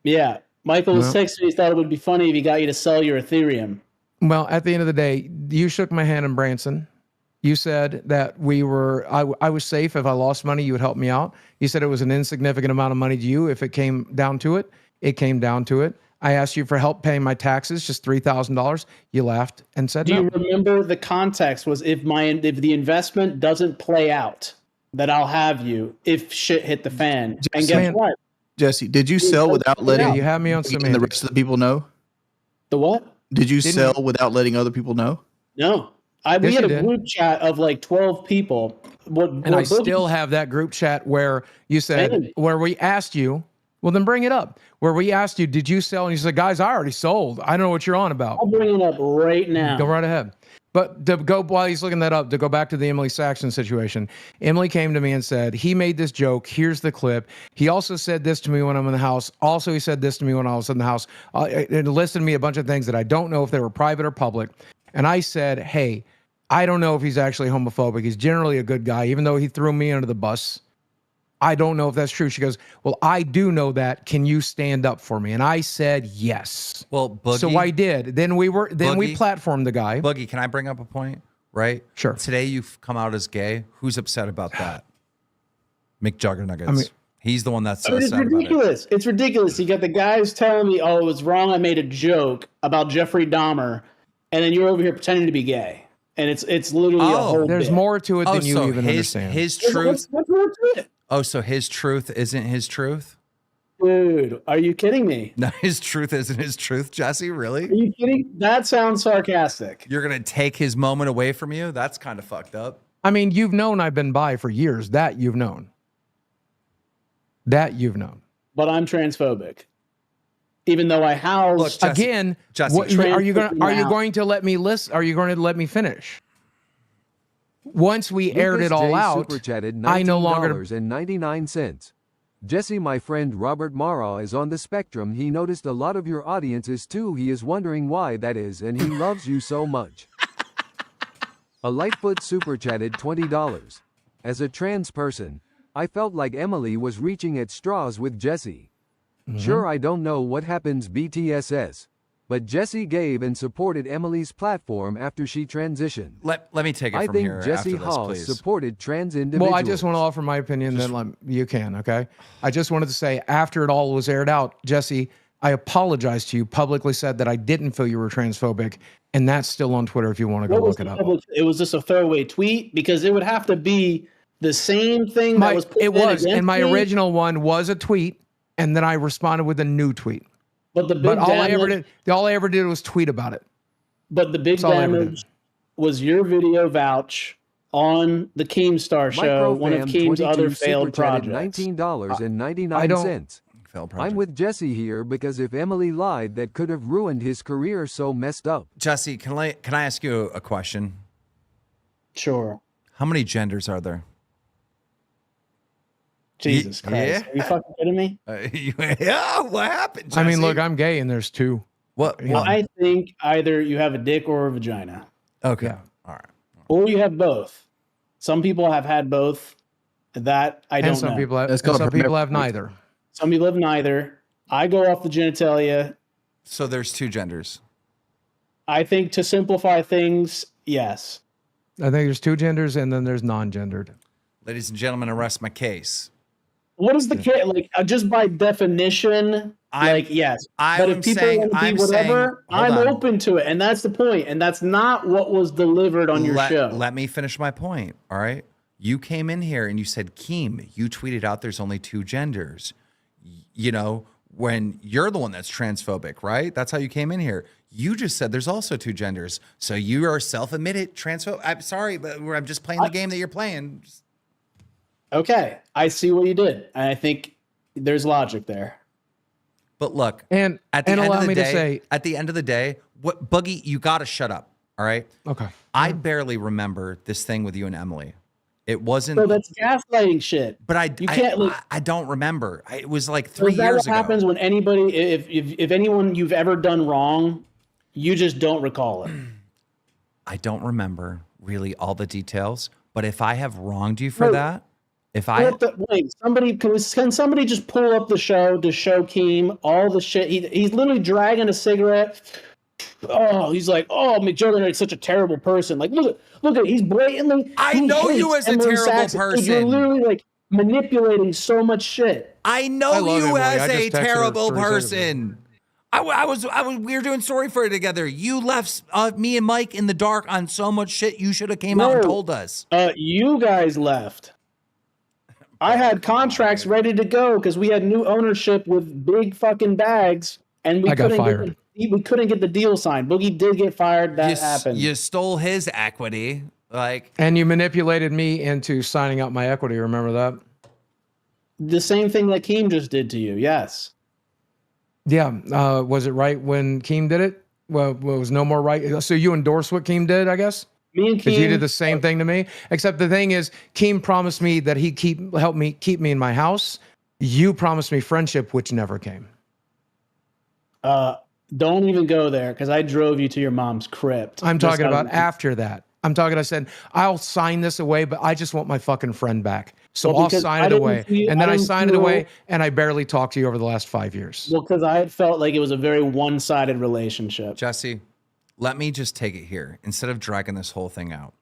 Yeah, Michael was No. texting me. He thought it would be funny if he got you to sell your Ethereum. Well, at the end of the day, you shook my hand in Branson. You said that I was safe. If I lost money, you would help me out. You said it was an insignificant amount of money to you. If it came down to it, it came down to it. I asked you for help paying my taxes, just $3,000. You laughed and said Do no. you remember the context was if the investment doesn't play out, that I'll have you if shit hit the fan. And guess Man. what? Jesse, did you sell without letting Yeah, you have me on the semantics. rest of the people know? The what? Did you Didn't sell without letting other people know? No. We Yes, had you a did. group chat of like 12 people. And I still have that group chat where you said, Hey. where we asked you, well, then bring it up. Where we asked you, did you sell? And you said, guys, I already sold. I don't know what you're on about. I'll bring it up right now. Go right ahead. But to go while he's looking that up, to go back to the Emily Saxton situation, Emily came to me and said, he made this joke. Here's the clip. He also said this to me when I'm in the house. Also, he said this to me when I was in the house. It listed me a bunch of things that I don't know if they were private or public. And I said, hey, I don't know if he's actually homophobic. He's generally a good guy, even though he threw me under the bus. I don't know if that's true. She goes, well, I do know that. Can you stand up for me? And I said, yes. Well, Boogie. So I did. Then we Boogie. platformed the guy. Boogie, can I bring up a point? Right? Sure. Today you've come out as gay. Who's upset about that? Juggernuggets. I mean- he's the one that's I mean, it's upset about it. ridiculous. It's ridiculous. You got the guys telling me, oh, it was wrong. I made a joke about Jeffrey Dahmer. And then you're over here pretending to be gay. And it's literally a whole There's bit. more to it Oh, than you so even understand. his truth. What's more to it? Oh, so his truth isn't his truth? Dude, are you kidding me? No, his truth isn't his truth, Jesse. Are Really? you kidding? That sounds sarcastic. You're gonna take his moment away from you? That's kind of fucked up. I mean, you've known I've been bi for years. That you've known. That you've known. But I'm transphobic. Even though I house Look, Jesse, Again, Jesse, are you going transphobic to let me listen? Are you going to let me finish? Once we aired Lucas it all J. out, Super chatted I no longer. $19.99. Jesse, my friend Robert Mara is on the spectrum. He noticed a lot of your audience is too. He is wondering why that is, and he loves you so much. A Lightfoot super chatted $20. As a trans person, I felt like Emily was reaching at straws with Jesse. Sure, I don't know what happens BTSS, but Jesse gave and supported Emily's platform after she transitioned. let me take it I from think here Jesse after this, Hall please. supported trans individuals. Well, I just want to offer my opinion. Then you can. Okay. I just wanted to say after it all was aired out, Jesse, I apologized to you. Publicly said that I didn't feel you were transphobic, and that's still on Twitter if you want to go What was look it the up. public? It was just a throwaway tweet because it would have to be the same thing that was put It in was, against and my me, original one was a tweet, and then I responded with a new tweet. But the big But all I damage, ever did was tweet about it. but the big all I ever did. damage was your video vouch on the KEEMSTAR show, one of Keem's other failed projects. $19.99. Failed project. I'm with Jesse here because if Emily lied, that could have ruined his career. So messed up. Jesse, can I ask you a question? Sure. How many genders are there? Jesus Christ. yeah. Are you fucking kidding me? Yeah, what happened, Jesse? I mean, look, I'm gay, and there's two. What? Well, I think either you have a dick or a vagina, Okay. Yeah. All right. or you have both. Some people have had both. That I don't and some know. people have, That's and called some people have hermaphrodite. neither. Some people have neither. I go off the genitalia. So there's two genders. I think to simplify things, yes. I think there's two genders, and then there's non-gendered. Ladies and gentlemen, I rest my case. What is the case? Like, just by definition, yes. But if people want to be whatever, I'm open to it. And that's the point. And that's not what was delivered on your show. Let me finish my point. All right. You came in here and you said, Keem, you tweeted out there's only two genders. You know, when you're the one that's transphobic, right? That's how you came in here. You just said there's also two genders. So you are self-admitted transphobic. I'm sorry, but I'm just playing the game that you're playing. Okay. I see what you did. And I think there's logic there. But look, And at the end allow of the me day, to say, at the end of the day, what Boogie, you got to shut up. All right. okay. I barely remember this thing with you and Emily. It wasn't. So that's gaslighting shit. But You can't, I don't remember. It was like So 3 is that years what ago. happens when anybody, if anyone you've ever done wrong, you just don't recall it? I don't remember really all the details. But if I have wronged you for No. that, if I Wait, somebody can somebody just pull up the show to show Keem all the shit? He's literally dragging a cigarette. Oh, he's like, oh, McJuggernuggets is such a terrible person. Like, look at, he's blatantly. I he know you hates as a Emily terrible Saxton. Dude, person. You're literally like manipulating so much shit. I know I love you Emily. as I a just texted her terrible 3 seconds ago. person. We were doing StoryFire together. You left me and Mike in the dark on so much shit. You should have came out and told us. You guys left. I had contracts ready to go because we had new ownership with big fucking bags, and we couldn't get the deal signed. Boogie did get fired. That happened. You stole his equity, and you manipulated me into signing out my equity. Remember that? The same thing that Keem just did to you. Yes. Yeah. Was it right when Keem did it? Well, it was no more right. So you endorsed what Keem did, I guess? Me and Keem. Because you did the same thing to me. Except the thing is, Keem promised me that he'd help me keep me in my house. You promised me friendship, which never came. Don't even go there because I drove you to your mom's crypt. I'm talking about after that. I said, I'll sign this away, but I just want my fucking friend back. So I'll sign it away. And then I signed it away, and I barely talked to you over the last 5 years. Well, because I had felt like it was a very one-sided relationship. Jesse, let me just take it here instead of dragging this whole thing out.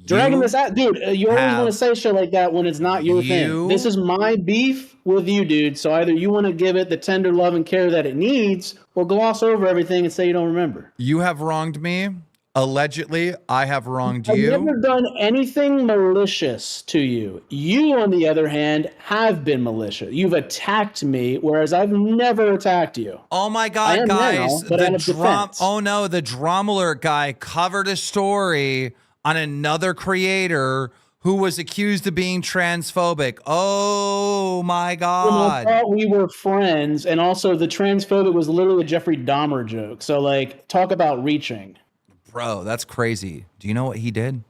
Dragging this out, dude. You always want to say shit like that when it's not your thing. This is my beef with you, dude. So either you want to give it the tender love and care that it needs, or gloss over everything and say you don't remember. You have wronged me. Allegedly, I have wronged you. I've never done anything malicious to you. You, on the other hand, have been malicious. You've attacked me, whereas I've never attacked you. Oh my God, guys! Now, but out of defense. Oh no, the DramaAlert guy covered a story on another creator who was accused of being transphobic. Oh my God! Well, I thought we were friends, and also the transphobic was literally a Jeffrey Dahmer joke. So, like, talk about reaching. Bro, that's crazy. Do you know what he did?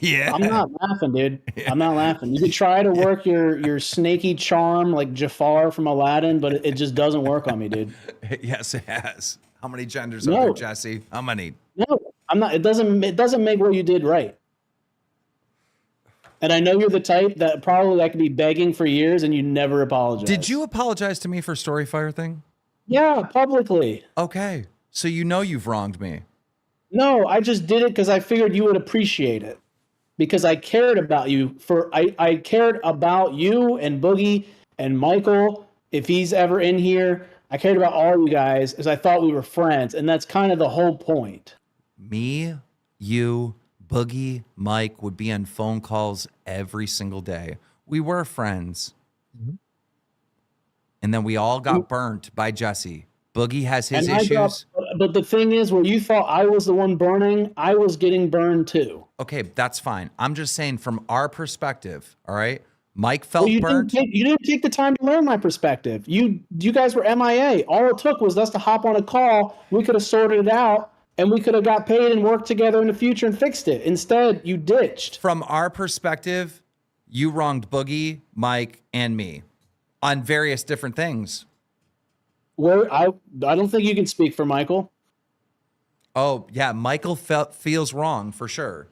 Yeah. I'm not laughing, dude. I'm not laughing. You could try to work your snaky charm like Jafar from Aladdin, but it just doesn't work on me, dude. Yes, it has. How many genders are there, Jesse? How many? No, I'm not. It doesn't make what you did right. And I know you're the type that probably I could be begging for years and you never apologize. Did you apologize to me for StoryFire thing? Yeah, publicly. Okay. So you know you've wronged me. No, I just did it because I figured you would appreciate it. Because I cared about you. I cared about you and Boogie and Michael, if he's ever in here. I cared about all you guys as I thought we were friends. And that's kind of the whole point. Me, you, Boogie, Mike would be on phone calls every single day. We were friends. Mm-hmm. And then we all got burnt by Jesse. Boogie has his issues. But the thing is, where you thought I was the one burning, I was getting burned too. Okay, that's fine. I'm just saying from our perspective, all right? Mike felt burnt. You didn't take the time to learn my perspective. You guys were MIA. All it took was us to hop on a call. We could have sorted it out, and we could have got paid and worked together in the future and fixed it. Instead, you ditched. From our perspective, you wronged Boogie, Mike, and me on various different things. Where I don't think you can speak for Michael. Oh, yeah, Michael feels wrong for sure.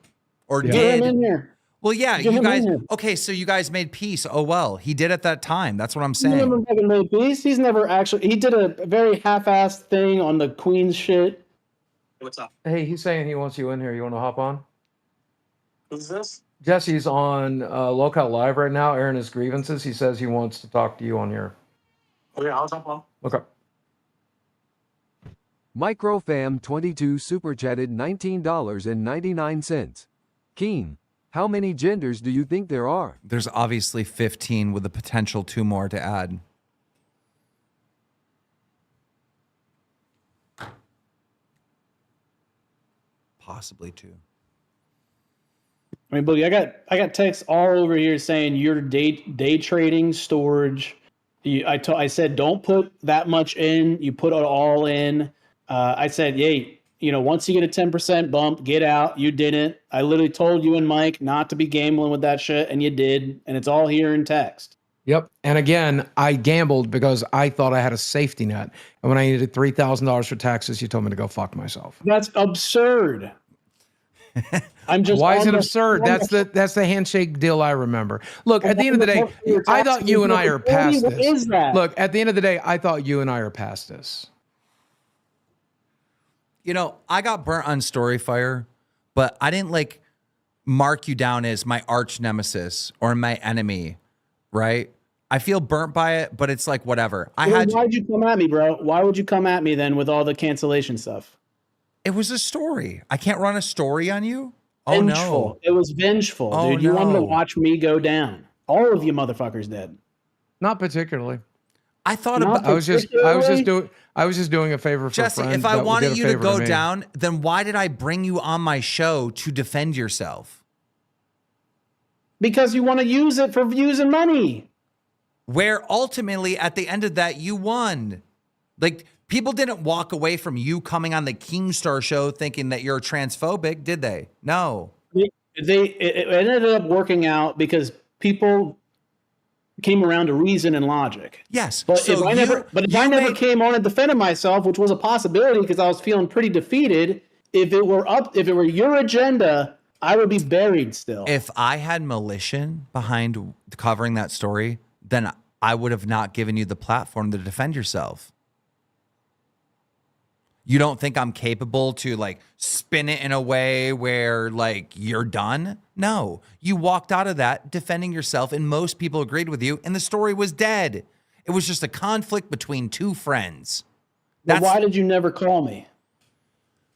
Or Get did. him in here. Well, yeah, you guys. Okay, so you guys made peace. Oh well, he did at that time. That's what I'm saying. He never fucking made peace. He's never actually. He did a very half-assed thing on the Queen's shit. What's up? Hey, he's saying he wants you in here. You want to hop on? Who's this? Jesse's on Lockout Live right now, airing his grievances. He says he wants to talk to you on here. Okay, I'll jump on. Okay. Microfam22 super chatted $19.99. Keem, how many genders do you think there are? There's obviously 15 with the potential 2 more to add. Possibly 2. I mean, Boogie, I got texts all over here saying you're day trading storage. I said don't put that much in. You put it all in. I said, hey, once you get a 10% bump, get out. You didn't. I literally told you and Mike not to be gambling with that shit, and you did. And it's all here in text. Yep. And again, I gambled because I thought I had a safety net. And when I needed $3,000 for taxes, you told me to go fuck myself. That's absurd. Why is it absurd? That's the handshake deal I remember. Look, at the end of the day, I thought you and I are past this. What is that? Look, at the end of the day, I thought you and I are past this. I got burnt on StoryFire, but I didn't mark you down as my arch nemesis or my enemy, right? I feel burnt by it, but it's like whatever. Why'd you come at me, bro? Why would you come at me then with all the cancellation stuff? It was a story. I can't run a story on you. Oh Vengeful. no. It was vengeful, Oh, dude. You wanted to no. watch me go down. All of you motherfuckers did. Not particularly. I thought Not about I was just doing a favor for Jesse. friends If I that wanted did a you to favor go me. down, then why did I bring you on my show to defend yourself? Because you want to use it for views and money. Where ultimately at the end of that you won. Like people didn't walk away from you coming on the KEEMSTAR show thinking that you're transphobic, did they? No. It ended up working out because people came around to reason and logic. Yes. But So if I never came on and defended myself, which was a possibility because I was feeling pretty defeated, if it were your agenda, I would be buried still. If I had militia behind covering that story, then I would have not given you the platform to defend yourself. You don't think I'm capable to like spin it in a way where like you're done? No, you walked out of that defending yourself and most people agreed with you and the story was dead. It was just a conflict between two friends. But why did you never call me?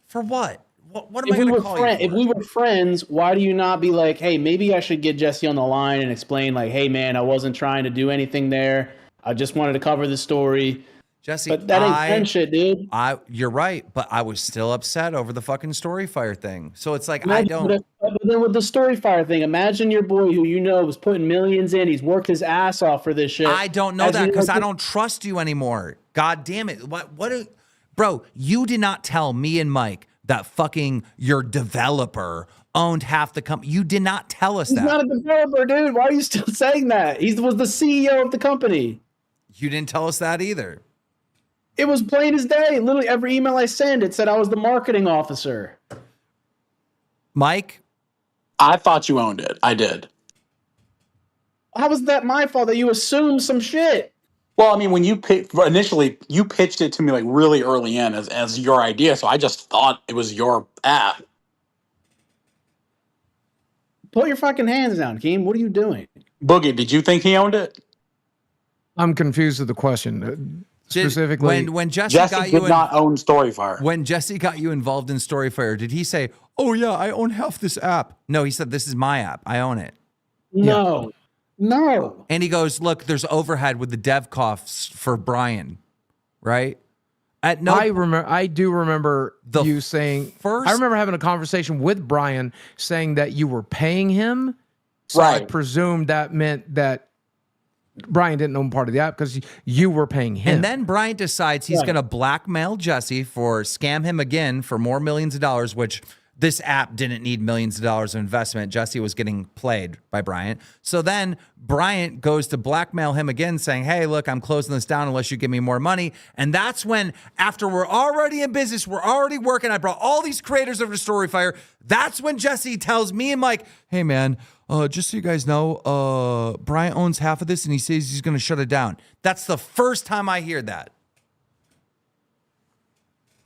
For what? What am I going to call you for? If we were friends, why do you not be like, hey, maybe I should get Jesse on the line and explain like, hey man, I wasn't trying to do anything there. I just wanted to cover the story. Jesse, but that ain't friend shit, dude. You're right, but I was still upset over the fucking StoryFire thing. So it's like, But then with the StoryFire thing, imagine your boy who you know was putting millions in. He's worked his ass off for this shit. I don't know that because I don't trust you anymore. God damn it. Bro, you did not tell me and Mike that fucking your developer owned half the company. You did not tell us that. He's not a developer, dude. Why are you still saying that? He was the CEO of the company. You didn't tell us that either. It was plain as day. Literally every email I sent, it said I was the marketing officer. Mike? I thought you owned it. I did. How was that my fault that you assumed some shit? Well, I mean, when initially you pitched it to me like really early in as your idea, so I just thought it was your app. Put your fucking hands down, Keem. What are you doing? Boogie, did you think he owned it? I'm confused with the question. Specifically, when Jesse got you not own StoryFire. When Jesse got you involved in StoryFire, did he say, "Oh yeah, I own half this app"? No, he said, "This is my app. I own it." No. No. And he goes, "Look, there's overhead with the dev costs for Brian, right?" I do remember you saying. I remember having a conversation with Brian saying that you were paying him. So I presumed that meant that Brian didn't own part of the app because you were paying him. And then Brian decides he's going to blackmail Jesse scam him again for more millions of dollars, which this app didn't need millions of dollars of investment. Jesse was getting played by Bryant. So then Bryant goes to blackmail him again saying, hey, look, I'm closing this down unless you give me more money. And that's when, after we're already in business, we're already working, I brought all these creators over to StoryFire. That's when Jesse tells me and Mike, hey man, just so you guys know, Bryant owns half of this and he says he's going to shut it down. That's the first time I hear that.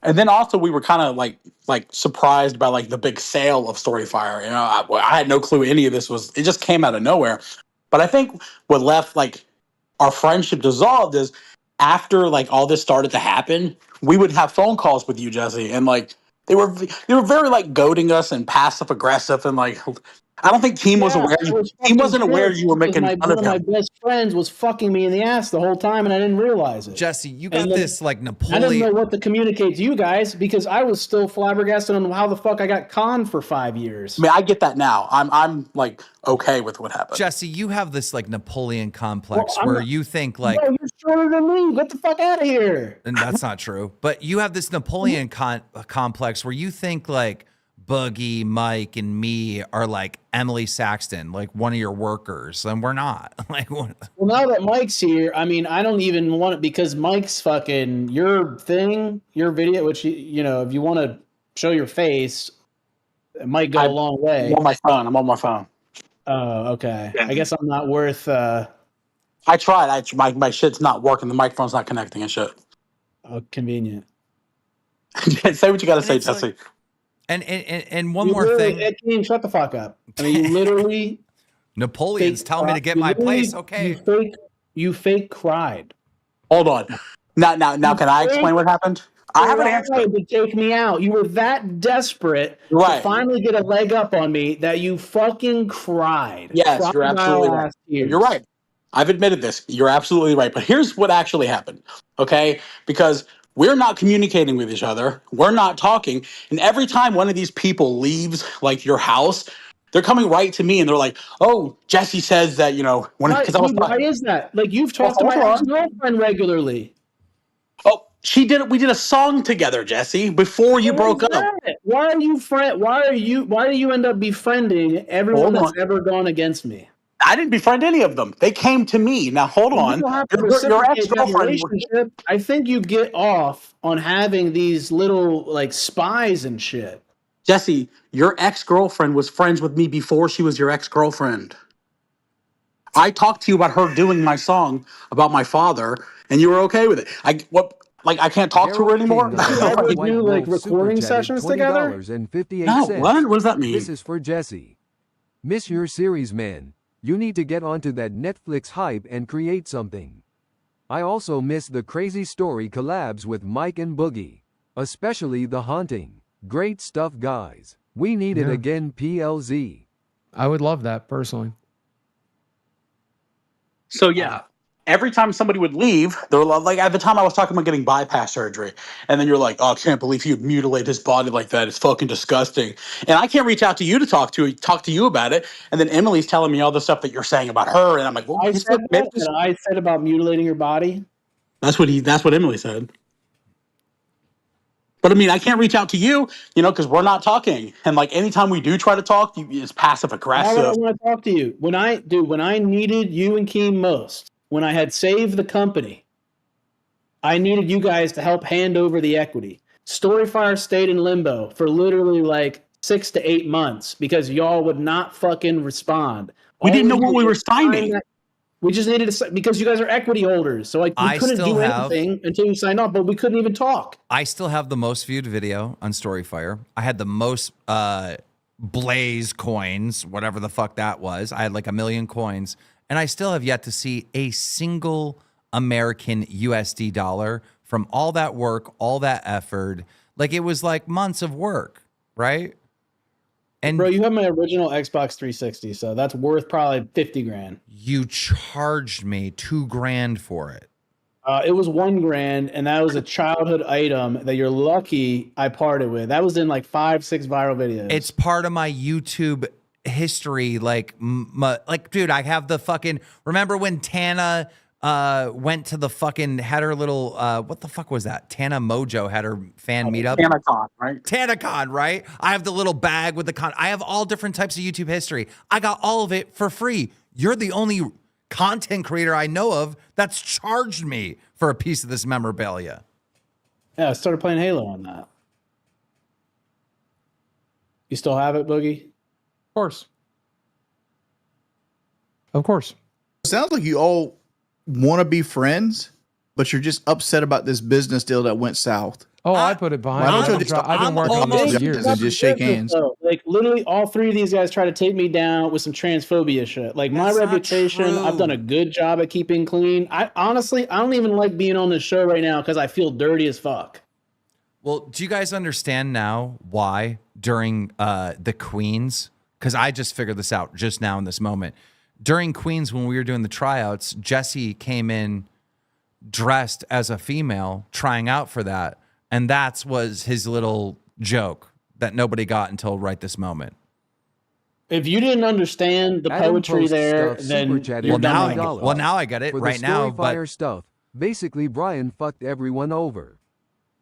And then also we were kind of like surprised by like the big sale of StoryFire. You know, I had no clue any of this it just came out of nowhere. But I think what left like our friendship dissolved is after like all this started to happen, we would have phone calls with you, Jesse, and like they were very like goading us and passive aggressive and like I don't think Keem was aware. He wasn't aware you were making fun of him. One of my best friends was fucking me in the ass the whole time, and I didn't realize it. Jesse, you got this like Napoleon. I didn't know what to communicate to you guys because I was still flabbergasted on how the fuck I got conned for 5 years. I mean, I get that now. I'm like okay with what happened. Jesse, you have this like Napoleon complex where you think like, no, you're shorter than me. Get the fuck out of here. And that's not true. But you have this Napoleon complex where you think like Boogie, Mike, and me are like Emily Saxton, like one of your workers, and we're not. Like, well, now that Mike's here, I mean, I don't even want it because Mike's fucking your video, which you know, if you want to show your face, it might go a long way. I'm on my phone. Oh, okay. Yeah. I guess I'm not worth. I tried. My shit's not working. The microphone's not connecting and shit. Oh, convenient. Say what you got to say, Jesse. Like, and one more thing. Shut the fuck up. I mean, you literally. Napoleon's telling me to get my place. Okay. You fake cried. Hold on. Now, can I explain what happened? I have an answer. To take me out. You were that desperate to Right. finally get a leg up on me that you fucking cried. Yes, you're absolutely right. You're right. I've admitted this. You're absolutely right. But here's what actually happened, okay? Because we're not communicating with each other. We're not talking. And every time one of these people leaves, like, your house, they're coming right to me and they're like, oh, Jesse says that, you know, when Why, because I was why is that? Like, you've talked to hold my on. ex-girlfriend regularly. Oh, she did it. We did a song together, Jesse, before you broke up. Why are you end up befriending everyone Hold that's on. ever gone against me? I didn't befriend any of them. They came to me. Now, hold on. You don't have to Your reciprocate that ex-girlfriend. relationship. I think you get off on having these little like spies and shit. Jesse, your ex-girlfriend was friends with me before she was your ex-girlfriend. I talked to you about her doing my song about my father, and you were okay with it. I can't talk to her anymore? We do like recording sessions together? $20.58. No, what? What does that mean? This is for Jesse. Miss your series, man. You need to get onto that Netflix hype and create something. I also miss the Crazy Story collabs with Mike and Boogie, especially The Haunting. Great stuff, guys. We need it again, PLZ. I would love that personally. So yeah, every time somebody would leave, they were like, at the time I was talking about getting bypass surgery, and then you're like, oh, I can't believe you'd mutilate his body like that. It's fucking disgusting. And I can't reach out to you to talk to you about it. And then Emily's telling me all the stuff that you're saying about her, and I'm like, well, I said about mutilating your body. That's what Emily said. But I mean, I can't reach out to you, you know, because we're not talking. And like anytime we do try to talk, it's passive aggressive. I want to talk to you. When I needed you and Keem most, when I had saved the company, I needed you guys to help hand over the equity. StoryFire stayed in limbo for literally like 6 to 8 months because y'all would not fucking respond. We didn't know what we were signing. We just needed to, because you guys are equity holders. So like we couldn't do anything until you signed up, but we couldn't even talk. I still have the most viewed video on StoryFire. I had the most Blaze coins, whatever the fuck that was. I had like 1 million coins, and I still have yet to see a single American USD dollar from all that work, all that effort. Like it was like months of work, right? And bro, you have my original Xbox 360, so that's worth probably 50 grand. You charged me $2,000 for it. It was $1,000, and that was a childhood item that you're lucky I parted with. That was in like 5-6 viral videos. It's part of my YouTube history. Like, dude, I have the fucking. Remember when Tana went to the fucking, had her little, what the fuck was that? Tana Mojo had her fan meetup. TanaCon, right? TanaCon, right? I have the little bag with the con. I have all different types of YouTube history. I got all of it for free. You're the only content creator I know of that's charged me for a piece of this memorabilia. Yeah, I started playing Halo on that. You still have it, Boogie? Of course. Of course. It sounds like you all want to be friends, but you're just upset about this business deal that went south. Oh, I put it behind. Why don't you just I've been working on this for years. and just shake hands? Like literally, all three of these guys try to take me down with some transphobia shit. Like my reputation, I've done a good job at keeping clean. I honestly, I don't even like being on this show right now because I feel dirty as fuck. Well, do you guys understand now why during the Queens? Because I just figured this out just now in this moment. During Queens, when we were doing the tryouts, Jesse came in dressed as a female trying out for that. And that was his little joke that nobody got until right this moment. If you didn't understand the poetry there, then well, now I get it for right the now. StoryFire But stuff. Basically, Brian fucked everyone over.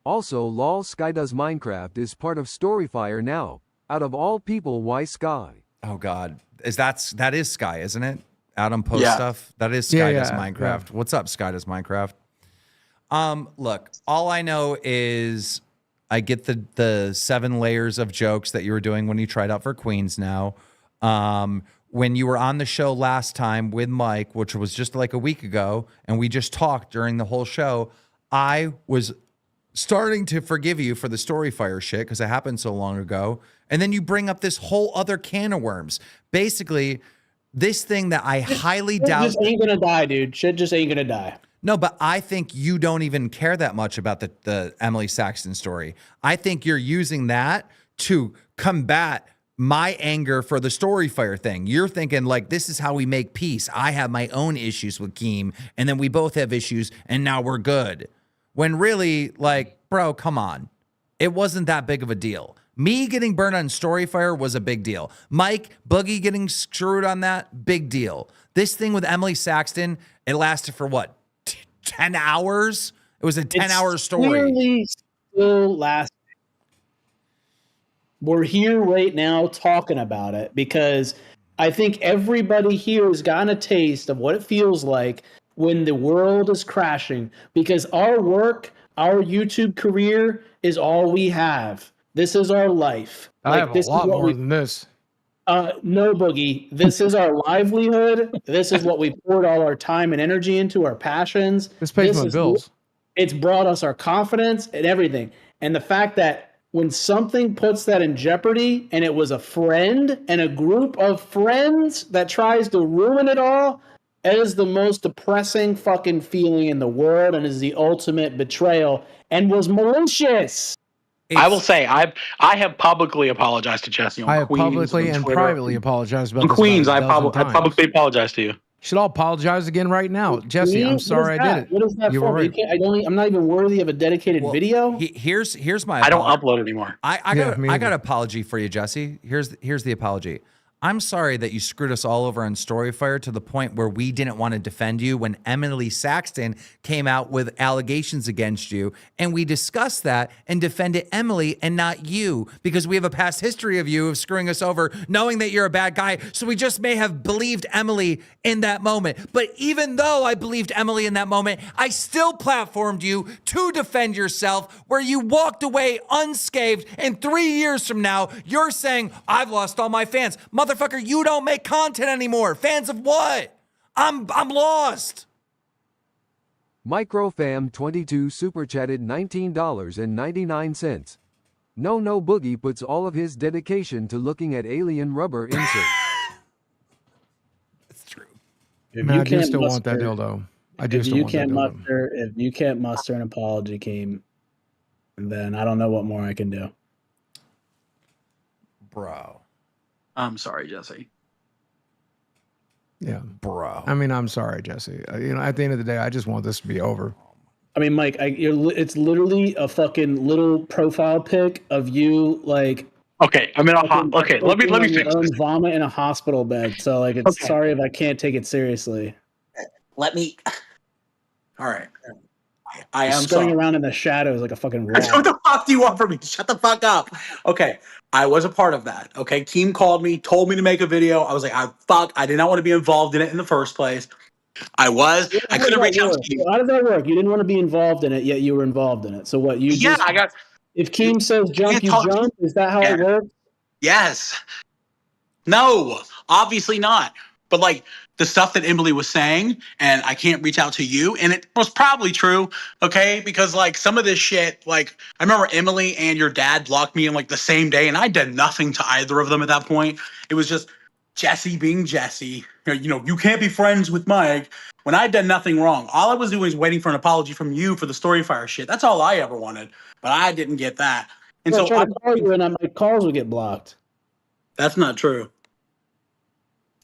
Also, lol, Sky Does Minecraft is part of StoryFire now. Out of all people, why Sky? oh god, that is Sky, isn't it? Adam post stuff. That is Sky Does Minecraft. Yeah. What's up, Sky Does Minecraft? Look, all I know is I get the 7 layers of jokes that you were doing when you tried out for Queens now. When you were on the show last time with Mike, which was just like a week ago, and we just talked during the whole show, I was starting to forgive you for the StoryFire shit because it happened so long ago. And then you bring up this whole other can of worms. Basically, this thing that I highly Shit doubt. just ain't gonna die, dude. Shit just ain't gonna die. No, but I think you don't even care that much about the Emily Saxton story. I think you're using that to combat my anger for the StoryFire thing. You're thinking like, this is how we make peace. I have my own issues with Keem, and then we both have issues, and now we're good. When really, like, bro, come on. It wasn't that big of a deal. Me getting burned on StoryFire was a big deal. Mike, Boogie getting screwed on that, big deal. This thing with Emily Saxton, it lasted for what? 10 hours? It was a 10-hour story. Clearly still lasting. We're here right now talking about it because I think everybody here has gotten a taste of what it feels like when the world is crashing, because our work, our YouTube career is all we have. This is our life. I have a lot more than this. No, Boogie. This is our livelihood. This is what we poured all our time and energy into, our passions. This pays my bills. It's brought us our confidence and everything. And the fact that when something puts that in jeopardy, and it was a friend and a group of friends that tries to ruin it all, it is the most depressing fucking feeling in the world, and is the ultimate betrayal, and was malicious. I will say I have publicly apologized to Jesse on I have Queens publicly and Twitter. privately apologized about On this. Queens, I about a dozen times. publicly apologize to you. You should all apologize again right now. Jesse, I'm sorry I did it. What is that You for? were right. I'm not even worthy of a dedicated video. Here's my I don't apology. upload anymore. I got an apology for you, Jesse. Here's the apology. I'm sorry that you screwed us all over on StoryFire to the point where we didn't want to defend you when Emily Saxton came out with allegations against you, and we discussed that and defended Emily and not you, because we have a past history of you of screwing us over, knowing that you're a bad guy. So we just may have believed Emily in that moment. But even though I believed Emily in that moment, I still platformed you to defend yourself, where you walked away unscathed, and 3 years from now, you're saying, I've lost all my fans. Motherfucker, you don't make content anymore. Fans of what? I'm lost. Microfam22 super chatted $19.99. No Boogie puts all of his dedication to looking at alien rubber insert. It's true. Man, I do still want that dildo. I do still want that dildo. If you can't muster an apology, Keem, then I don't know what more I can do. Bro. I'm sorry, Jesse. Yeah, bro. I mean, I'm sorry, Jesse. At the end of the day, I just want this to be over. I mean, Mike, it's literally a fucking little profile pic of you, like. Okay, I'm in a okay. Let me fix this. Vomit in a hospital bed. So, like, it's Okay. sorry if I can't take it seriously. Let me. All right. I am going sorry. around in the shadows like a fucking rat. What the fuck do you want from me? Shut the fuck up. Okay, I was a part of that. Okay, Keem called me, told me to make a video. I was like, I did not want to be involved in it in the first place. I couldn't reach out to you. How does that work? You didn't want to be involved in it, yet you were involved in it. So what? If Keem says jump, you jump. Is that how it works? Yes. No, obviously not. But like the stuff that Emily was saying, and I can't reach out to you, and it was probably true, okay? Because like some of this shit, like I remember Emily and your dad blocked me in like the same day, and I did nothing to either of them at that point. It was just Jesse being Jesse. You can't be friends with Mike when I did nothing wrong. All I was doing was waiting for an apology from you for the StoryFire shit. That's all I ever wanted, but I didn't get that. And I tried to call you, and my calls would get blocked. That's not true.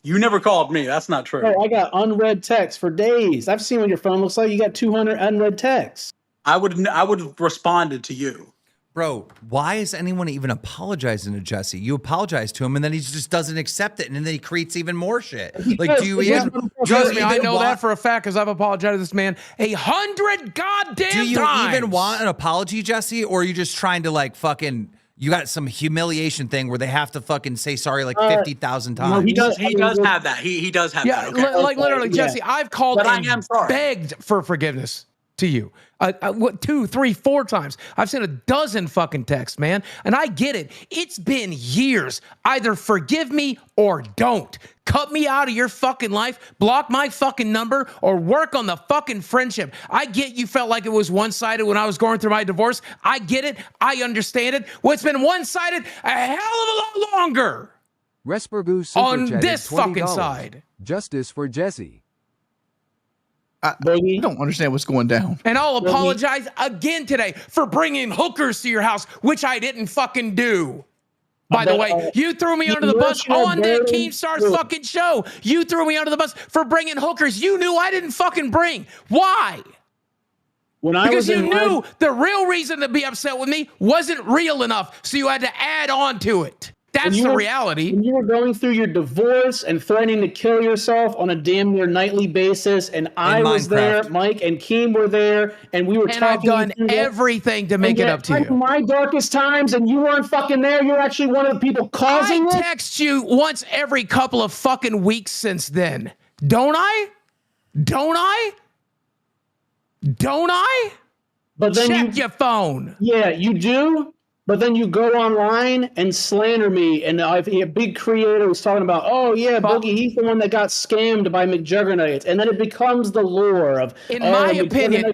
You never called me. That's not true. Oh, I got unread texts for days. I've seen what your phone looks like. You got 200 unread texts. I would have responded to you. Bro, why is anyone even apologizing to Jesse? You apologize to him, and then he just doesn't accept it, and then he creates even more shit. Like, do you even? Trust me, I know that for a fact because I've apologized to this man 100 goddamn times. Do you even want an apology, Jesse, or are you just trying to like fucking? You got some humiliation thing where they have to fucking say sorry like 50,000 times. No, he does have that. He does have that. Okay? Like literally, Jesse, I've called But and I am sorry. begged for forgiveness to you. 2, 3, 4 times. I've sent a dozen fucking texts, man. And I get it. It's been years. Either forgive me or don't. Cut me out of your fucking life, block my fucking number, or work on the fucking friendship. I get you felt like it was one-sided when I was going through my divorce. I get it. I understand it. Well, it's been one-sided a hell of a lot longer. Respergoo super On chatted this fucking $20. side. Justice for Jesse. I don't understand what's going down. And I'll apologize again today for bringing hookers to your house, which I didn't fucking do. By the way, you threw me under the bus on that KEEMSTAR's fucking show. You threw me under the bus for bringing hookers you knew I didn't fucking bring. Why? Because you knew the real reason to be upset with me wasn't real enough, so you had to add on to it. That's the reality. When you were going through your divorce and threatening to kill yourself on a damn near nightly basis, and I was there, Mike and Keem were there, and we were talking. I've done everything to make it up to you. My darkest times, and you weren't fucking there. You're actually one of the people causing it. I text you once every couple of fucking weeks since then. Don't I? Don't I? Don't I? But then check your phone. Yeah, you do. But then you go online and slander me, and a big creator was talking about, oh yeah, Boogie, he's the one that got scammed by McJuggernuggets, and then it becomes the lore of. In my opinion,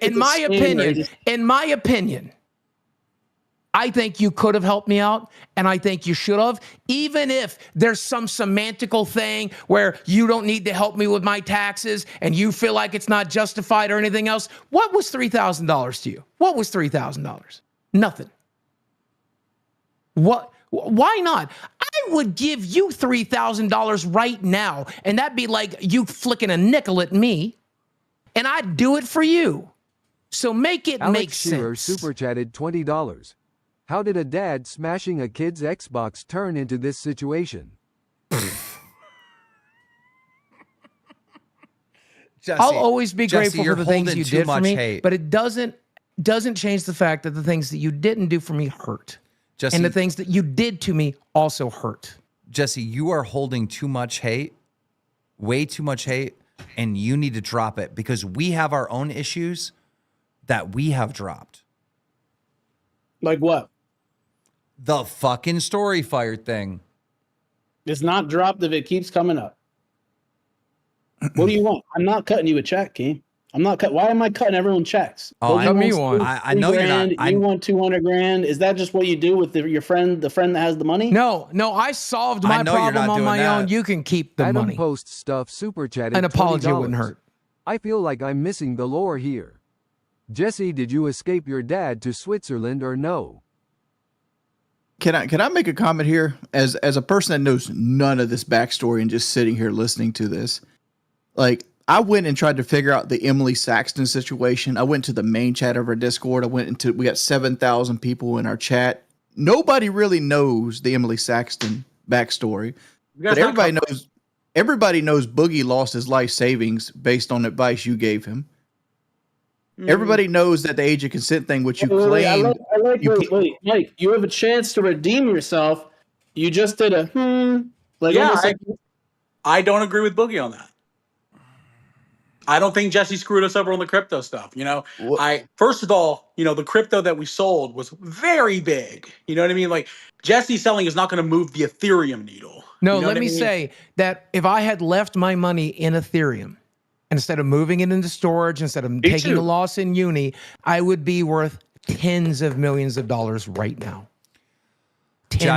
I think you could have helped me out, and I think you should have, even if there's some semantical thing where you don't need to help me with my taxes, and you feel like it's not justified or anything else. What was $3,000 to you? What was $3,000? Nothing. What? Why not? I would give you $3,000 right now, and that'd be like you flicking a nickel at me, and I'd do it for you. So make it make sense. Super chatted $20. How did a dad smashing a kid's Xbox turn into this situation? Jesse, I'll always be Jesse, grateful for the things you did for me, hate. but it doesn't change the fact that the things that you didn't do for me hurt. Jesse, and the things that you did to me also hurt. Jesse, you are holding too much hate, way too much hate, and you need to drop it because we have our own issues that we have dropped. Like what? The fucking StoryFire thing. It's not dropped if it keeps coming up. What do you want? I'm not cutting you a check, Keem. I'm not cut. Why am I cutting everyone checks? Oh, cut me one. I know you're not. You want 200 grand? Is that just what you do with your friend, the friend that has the money? No, I solved my problem on my own. You can keep the Adam money. Post stuff super chatted. An apology $20. wouldn't hurt. I feel like I'm missing the lore here. Jesse, did you escape your dad to Switzerland or no? Can I make a comment here as a person that knows none of this backstory and just sitting here listening to this? Like, I went and tried to figure out the Emily Saxton situation. I went to the main chat of our Discord. We got 7,000 people in our chat. Nobody really knows the Emily Saxton backstory, but everybody knows Boogie lost his life savings based on advice you gave him. Mm-hmm. Everybody knows that the age of consent thing, which you claimed. Wait, Mike, you have a chance to redeem yourself. You just did a I don't agree with Boogie on that. I don't think Jesse screwed us over on the crypto stuff. First of all, the crypto that we sold was very big. You know what I mean? Like, Jesse selling is not going to move the Ethereum needle. No, let me say that if I had left my money in Ethereum, instead of moving it into storage, instead of taking a loss in uni, I would be worth tens of millions of dollars right now.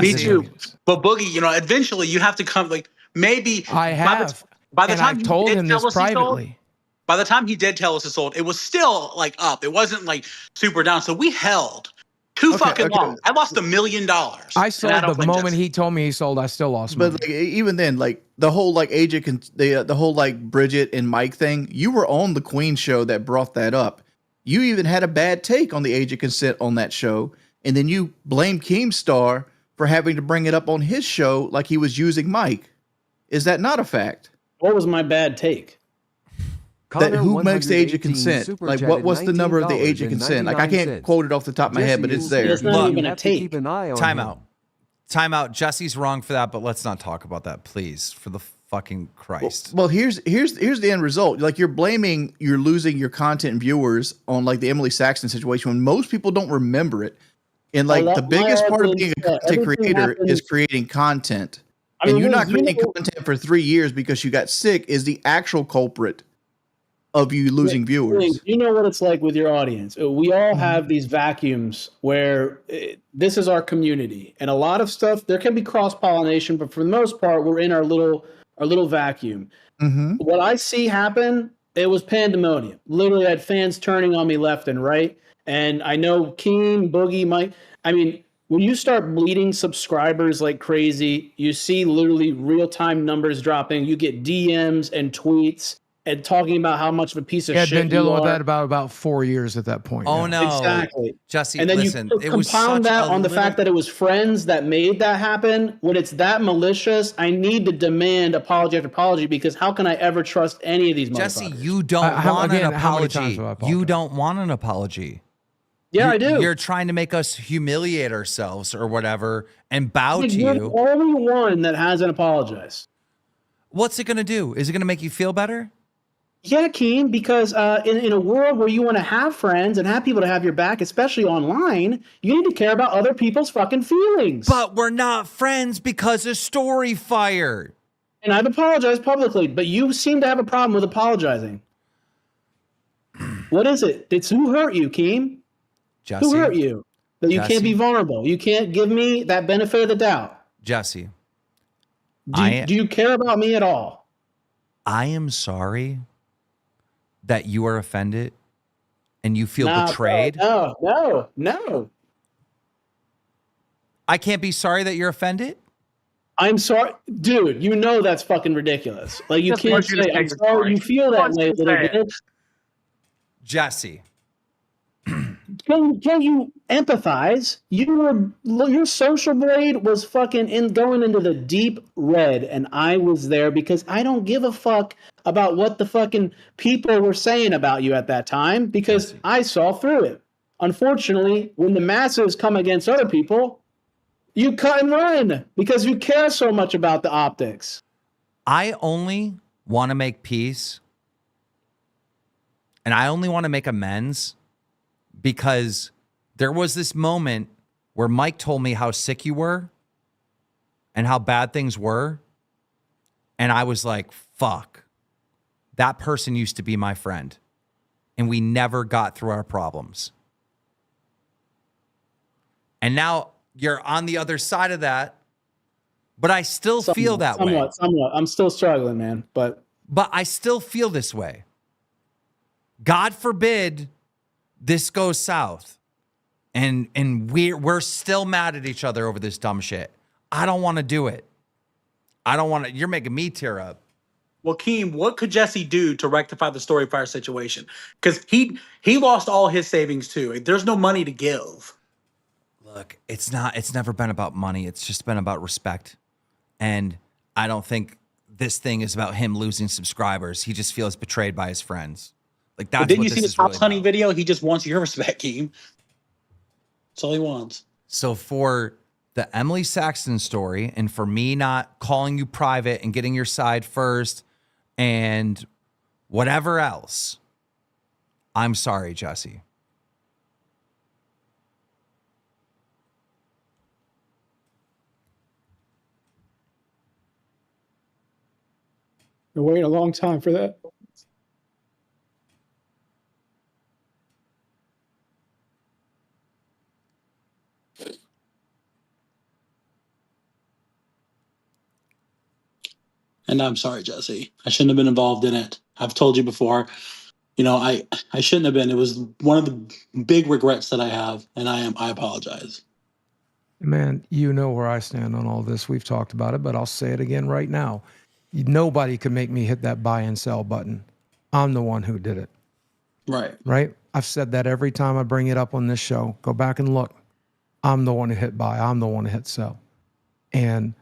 Me too. But Boogie, eventually you have to come. Like, maybe I have. By the time I've told him this privately. By the time he did tell us it sold, it was still like up. It wasn't like super down. So we held too fucking long. I lost $1 million. I sold the moment he told me he sold. I still lost money. But even then, like the whole the whole like Bridget and Mike thing, you were on the Queen show that brought that up. You even had a bad take on the age of consent on that show, and then you blamed KEEMSTAR for having to bring it up on his show like he was using Mike. Is that not a fact? What was my bad take? That who makes the age of consent? Like, what's the number of the age of consent? Like, I can't quote it off the top of my head, but it's there. It's not even a take. Time out. Jesse's wrong for that, but let's not talk about that, please, for the fucking Christ. Well, here's the end result. Like, you're losing your content and viewers on like the Emily Saxton situation when most people don't remember it. And like the biggest part of being a content creator is creating content. And you're not creating content for 3 years because you got sick is the actual culprit. of you losing viewers. You know what it's like with your audience. We all have these vacuums where this is our community, and a lot of stuff there can be cross pollination, but for the most part, we're in our little vacuum. What I see happen, it was pandemonium. Literally, I had fans turning on me left and right, and I know Keem, Boogie, Mike. I mean, when you start bleeding subscribers like crazy, you see literally real time numbers dropping. You get DMs and tweets and talking about how much of a piece of shit I've been you dealing with are. that about 4 years at that point. Oh yeah. no, Exactly. Jesse. And then Listen, you it was compound such that a on the little- fact that it was friends that made that happen. When it's that malicious, I need to demand apology after apology, because how can I ever trust any of these Jesse, motherfuckers? you don't want again, an how many times apology. have I apologized? You don't want an apology. Yeah, I do. You're trying to make us humiliate ourselves or whatever and bow to You're you. the only one that hasn't apologized. What's it going to do? Is it going to make you feel better? Yeah, Keen, because in a world where you want to have friends and have people to have your back, especially online, you need to care about other people's fucking feelings. But we're not friends because of StoryFire. And I've apologized publicly, but you seem to have a problem with apologizing. What is it? It's who hurt you, Keem? Jesse, Who hurt you? That you Jesse. can't be vulnerable. You can't give me that benefit of the doubt. Jesse, Do you care about me at all? I am sorry that you are offended and you feel Nah, betrayed. No. I can't be sorry that you're offended. I'm sorry, dude. You know that's fucking ridiculous. Like you Just can't want you to say say I'm you're sorry. sorry. You feel that Wants way, you to little say it. bitch. Jesse, Can you empathize? Your social blade was fucking going into the deep red, and I was there because I don't give a fuck about what the fucking people were saying about you at that time, because Jesse. I saw through it. Unfortunately, when the masses come against other people, you cut and run because you care so much about the optics. I only want to make peace and I only want to make amends because there was this moment where Mike told me how sick you were and how bad things were. And I was like, fuck, that person used to be my friend. And we never got through our problems. And now you're on the other side of that, but I still feel that way. Somewhat. I'm still struggling, man. But I still feel this way. God forbid this goes south and we're still mad at each other over this dumb shit. I don't want to do it. I don't want to. You're making me tear up. Well, Keem, what could Jesse do to rectify the StoryFire situation? Because he lost all his savings too. There's no money to give. Look, it's never been about money. It's just been about respect. And I don't think this thing is about him losing subscribers. He just feels betrayed by his friends. Like that's But didn't what you this see his is House really Hunting about. video? He just wants your respect, Keem. That's all he wants. So for the Emily Saxton story and for me not calling you private and getting your side first and whatever else, I'm sorry, Jesse. you're waiting a long time for that. And I'm sorry, Jesse. I shouldn't have been involved in it. I've told you before. You know, I shouldn't have been. It was one of the big regrets that I have, and I apologize. Man, you know where I stand on all this. We've talked about it, but I'll say it again right now. Nobody could make me hit that buy and sell button. I'm the one who did it. Right. Right? I've said that every time I bring it up on this show. Go back and look. I'm the one who hit buy. I'm the one who hit sell. And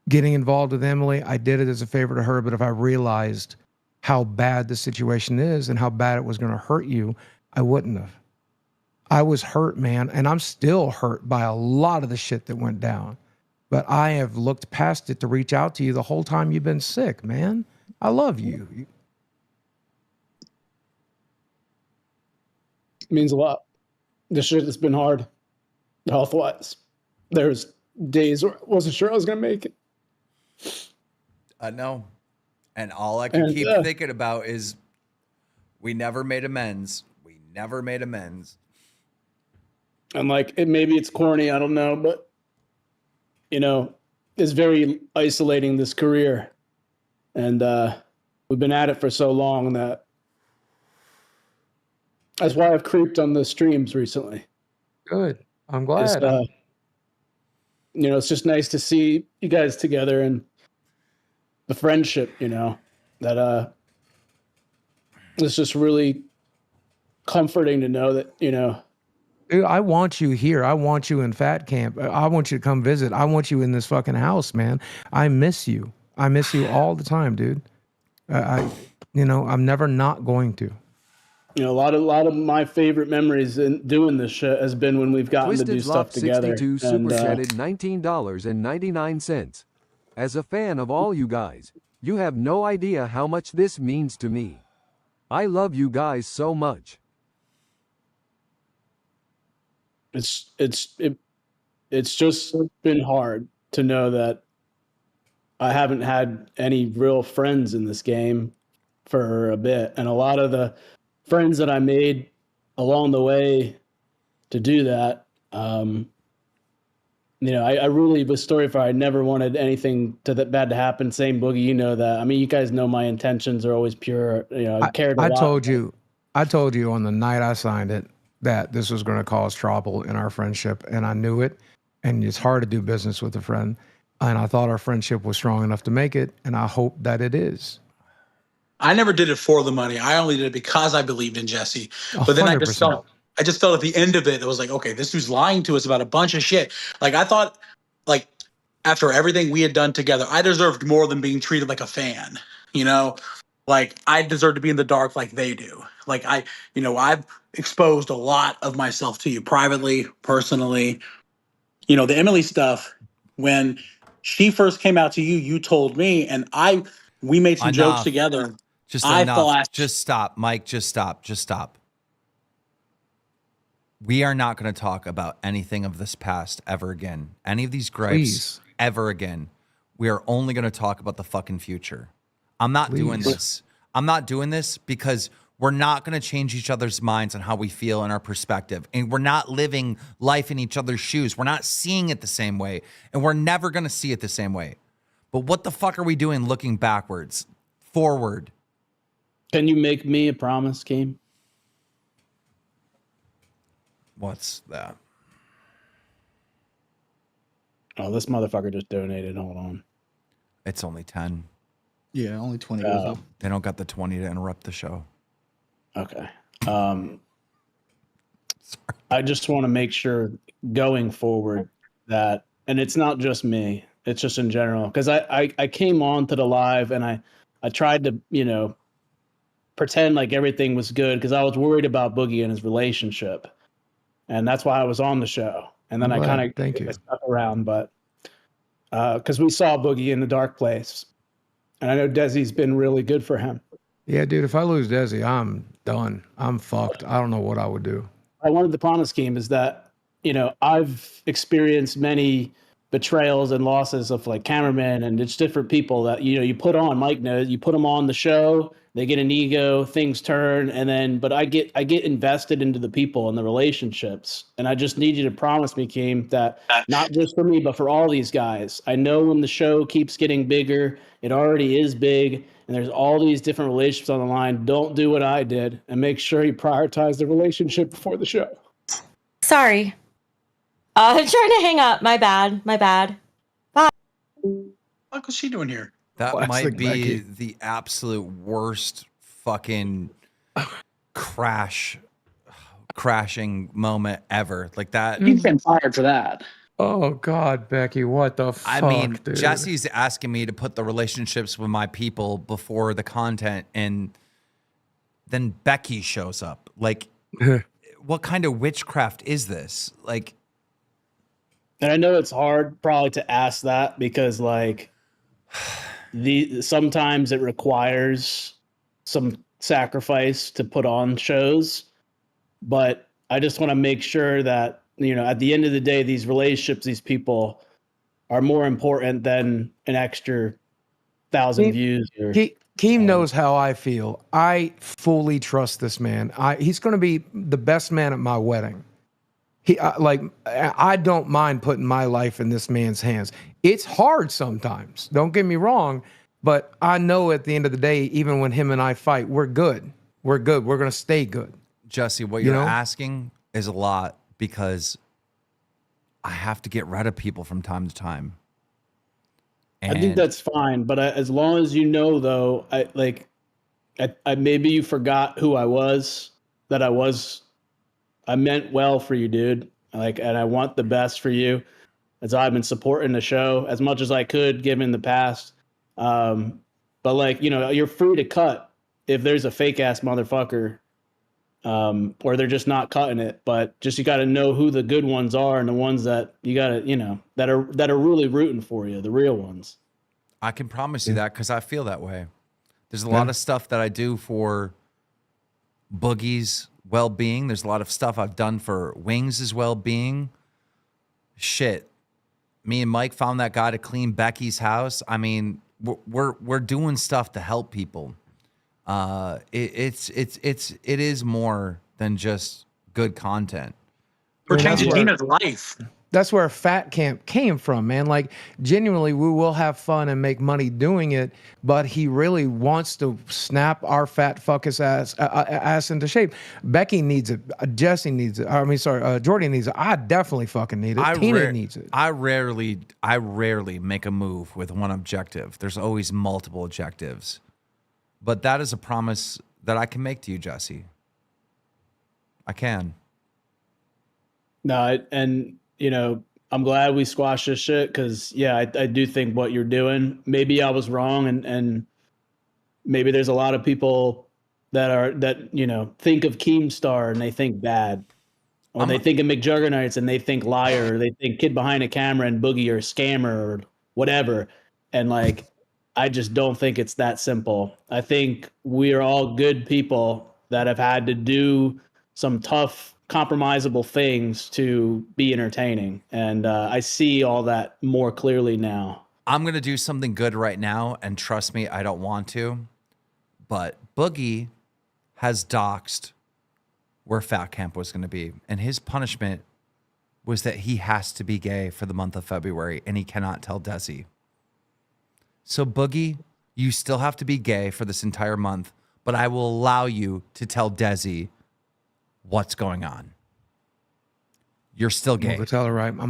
getting involved with Emily, I did it as a favor to her, but if I realized how bad the situation is and how bad it was going to hurt you, I wouldn't have. I was hurt, man, and I'm still hurt by a lot of the shit that went down. But I have looked past it to reach out to you the whole time you've been sick, man. I love you. It means a lot. This shit has been hard, health-wise. There's days where I wasn't sure I was going to make it. I know. And all I can keep thinking about is We never made amends. We never made amends. And like, maybe it's corny, I don't know, but you know, it's very isolating, this career. And we've been at it for so long that's why I've creeped on the streams recently. Good. I'm glad. It's, you know, it's just nice to see you guys together and the friendship, you know, that it's just really comforting to know that, you know. Dude, I want you here. I want you in Fat Camp. I want you to come visit. I want you in this fucking house, man. I miss you. I miss you all the time, dude. You know, I'm never not going to. You know, a lot of my favorite memories in doing this shit has been when we've gotten to do stuff together. 62 super chatted $19.99. As a fan of all you guys, you have no idea how much this means to me. I love you guys so much. It's just been hard to know that I haven't had any real friends in this game for a bit, and a lot of the friends that I made along the way to do that, you know, I really, with StoryFire, I never wanted anything that bad to happen. Same Boogie, you know that. I mean, you guys know my intentions are always pure. You know, I cared a lot. I told you on the night I signed it that this was going to cause trouble in our friendship, and I knew it. And it's hard to do business with a friend, and I thought our friendship was strong enough to make it, and I hope that it is. I never did it for the money. I only did it because I believed in Jesse. But then 100%. I just felt at the end of it was like, okay, this dude's lying to us about a bunch of shit. Like, I thought, like, after everything we had done together, I deserved more than being treated like a fan, you know? Like, I deserve to be in the dark like they do. Like, you know, I've exposed a lot of myself to you privately, personally. You know, the Emily stuff, when she first came out to you, you told me, and we made some jokes together. Just enough. Just stop, Mike. Just stop. Just stop. We are not going to talk about anything of this past ever again. Any of these gripes ever again. We are only going to talk about the fucking future. I'm not doing this. I'm not doing this because we're not going to change each other's minds on how we feel and our perspective. And we're not living life in each other's shoes. We're not seeing it the same way. And we're never going to see it the same way. But what the fuck are we doing looking backwards? Forward. Can you make me a promise, Keem? What's that? Oh, this motherfucker just donated. Hold on. It's only 10. Yeah, only 20 goes up. They don't got the 20 to interrupt the show. Okay. I just want to make sure going forward that, and it's not just me, it's just in general, because I came on to the live and I tried to, you know, pretend like everything was good because I was worried about Boogie and his relationship. And that's why I was on the show. And then I kind of stuck around, but because we saw Boogie in the dark place. And I know Desi's been really good for him. Yeah, dude, if I lose Desi, I'm done. I'm fucked. I don't know what I would do. I wanted the promise scheme is that, you know, I've experienced many betrayals and losses of like cameramen and it's different people that, you know, you put on, Mike knows, you put them on the show, they get an ego, things turn, and then, but I get invested into the people and the relationships. And I just need you to promise me, Keem, that not just for me, but for all these guys. I know when the show keeps getting bigger, it already is big, and there's all these different relationships on the line. Don't do what I did and make sure you prioritize the relationship before the show. Sorry. I'm trying to hang up. My bad. Bye. What was she doing here? That might be the absolute worst fucking crashing moment ever. Like that. He's been fired for that. Oh God, Becky, what the fuck? I mean, dude? Jesse's asking me to put the relationships with my people before the content, and then Becky shows up. Like, what kind of witchcraft is this? Like, and I know it's hard probably to ask that because like sometimes it requires some sacrifice to put on shows, but I just want to make sure that, you know, at the end of the day, these relationships, these people are more important than an extra 1,000 views. Or, Keem knows how I feel. I fully trust this man. He's going to be the best man at my wedding. I don't mind putting my life in this man's hands. It's hard sometimes. Don't get me wrong, but I know at the end of the day, even when him and I fight, we're good. We're good. We're going to stay good. Jesse, what you're asking is a lot because I have to get rid of people from time to time. I think that's fine, but as long as you know, though, I maybe you forgot who I was. I meant well for you, dude. And I want the best for you. As I've been supporting the show as much as I could, given the past. But you're free to cut if there's a fake ass motherfucker, or they're just not cutting it. But just you got to know who the good ones are and the ones that you got to, that are really rooting for you, the real ones. I can promise you that because I feel that way. There's a lot of stuff that I do for Boogie's well-being. There's a lot of stuff I've done for Wings' well-being. Shit. Me and Mike found that guy to clean Becky's house. I mean, we're doing stuff to help people. It is more than just good content. We're changing Gina's life. That's where Fat Camp came from, man. Like, genuinely, we will have fun and make money doing it, but he really wants to snap our fat fuckus ass into shape. Becky needs it. Jesse needs it. Jordy needs it. I definitely fucking need it. Tina needs it. I rarely make a move with one objective. There's always multiple objectives. But that is a promise that I can make to you, Jesse. I can. No, I'm glad we squashed this shit because, I do think what you're doing, maybe I was wrong, and maybe there's a lot of people that think of Keemstar and they think bad. Or they think of McJuggernuggets and they think liar, or they think kid behind a camera and Boogie or scammer or whatever. And I just don't think it's that simple. I think we are all good people that have had to do some tough, compromisable things to be entertaining. And I see all that more clearly now. I'm going to do something good right now, and trust me, I don't want to. But Boogie has doxed where Fat Camp was going to be. And his punishment was that he has to be gay for the month of February, and he cannot tell Desi. So, Boogie, you still have to be gay for this entire month, but I will allow you to tell Desi what's going on. You're still gay. I'm gonna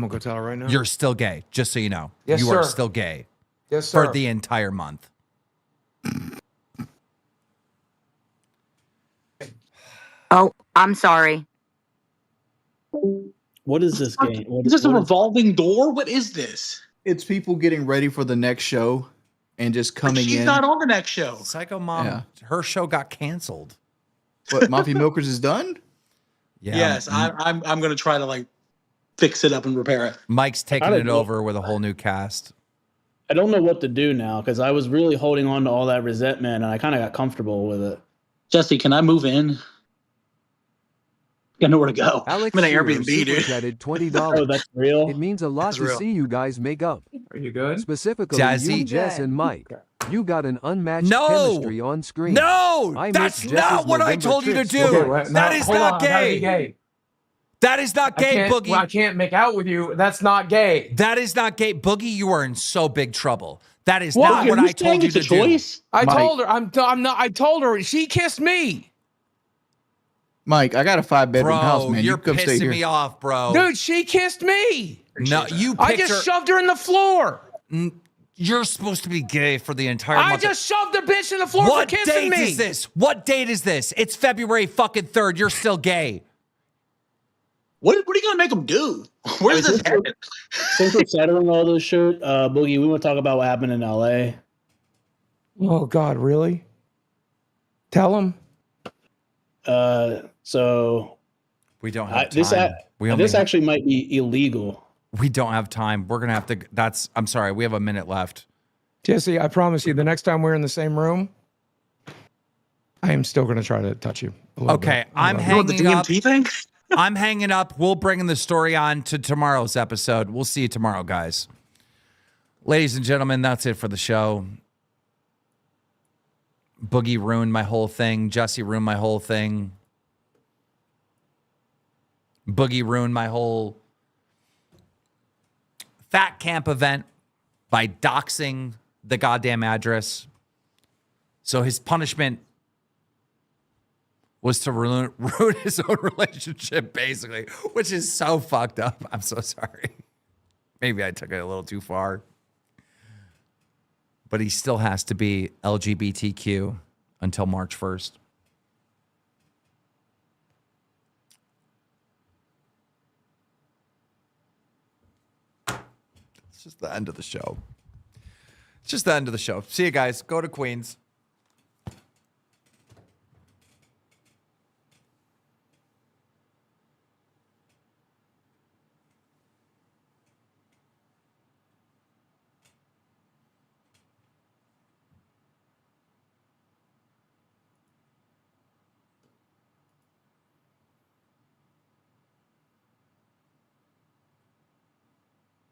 go tell her right now. You're still gay, just so you know. Yes, you sir. are still gay. Yes, sir. For the entire month. Oh, I'm sorry. What is this game? Is this a revolving door? What is this? It's people getting ready for the next show and just coming She's in. not on the next show. Psycho Mom, her show got canceled. What, Mafia Milkers is done? Yeah. Yes, I'm going to try to fix it up and repair it. Mike's taking it over with a whole new cast. I don't know what to do now because I was really holding on to all that resentment and I kind of got comfortable with it. Jesse, can I move in? I know where to go. Alex I'm in an Shearer Airbnb, dude. superchatted $20. Oh, that's real? It means a lot That's to real. see you guys make up. Are you good? Specifically, Jazzy? you, Jess, and Mike. You got an unmatched No! chemistry on screen. No! I That's miss not Jess's what I November told you to trip do. story. That is not gay. That is not gay, Boogie. I can't make out with you. That's not gay. That is not gay. Boogie, you are in so big trouble. That is What? not Are what you I told saying you it's a to do. choice? I Mike. told her. I'm not. I told her she kissed me. Mike, I got a 5-bedroom house, Bro, man. you're You come stay pissing here. me off, bro. Dude, she kissed me. No, you I picked her. just shoved her in the floor. You're supposed to be gay for the entire I month. just shoved the bitch in the floor What for kissing date me. is this? What date is this? It's February fucking 3rd. You're still gay. What are you going to make them do? Where's this headed? Since we're settling all this shit, Boogie, we want to talk about what happened in LA. Oh God, really? Tell him. So We don't have time. This actually might be illegal. We don't have time. We're gonna have to. I'm sorry. We have a minute left. Jesse, I promise you, the next time we're in the same room, I am still going to try to touch you. Okay, I'm You want the hanging up. DMT thing? I'm hanging up. We'll bring the story on to tomorrow's episode. We'll see you tomorrow, guys. Ladies and gentlemen, that's it for the show. Boogie ruined my whole thing. Jesse ruined my whole thing. Boogie ruined my whole fat camp event by doxing the goddamn address. So his punishment was to ruin his own relationship, basically, which is so fucked up. I'm so sorry. Maybe I took it a little too far. But he still has to be LGBTQ until March 1st. It's just the end of the show. It's just the end of the show. See you guys. Go to Queens.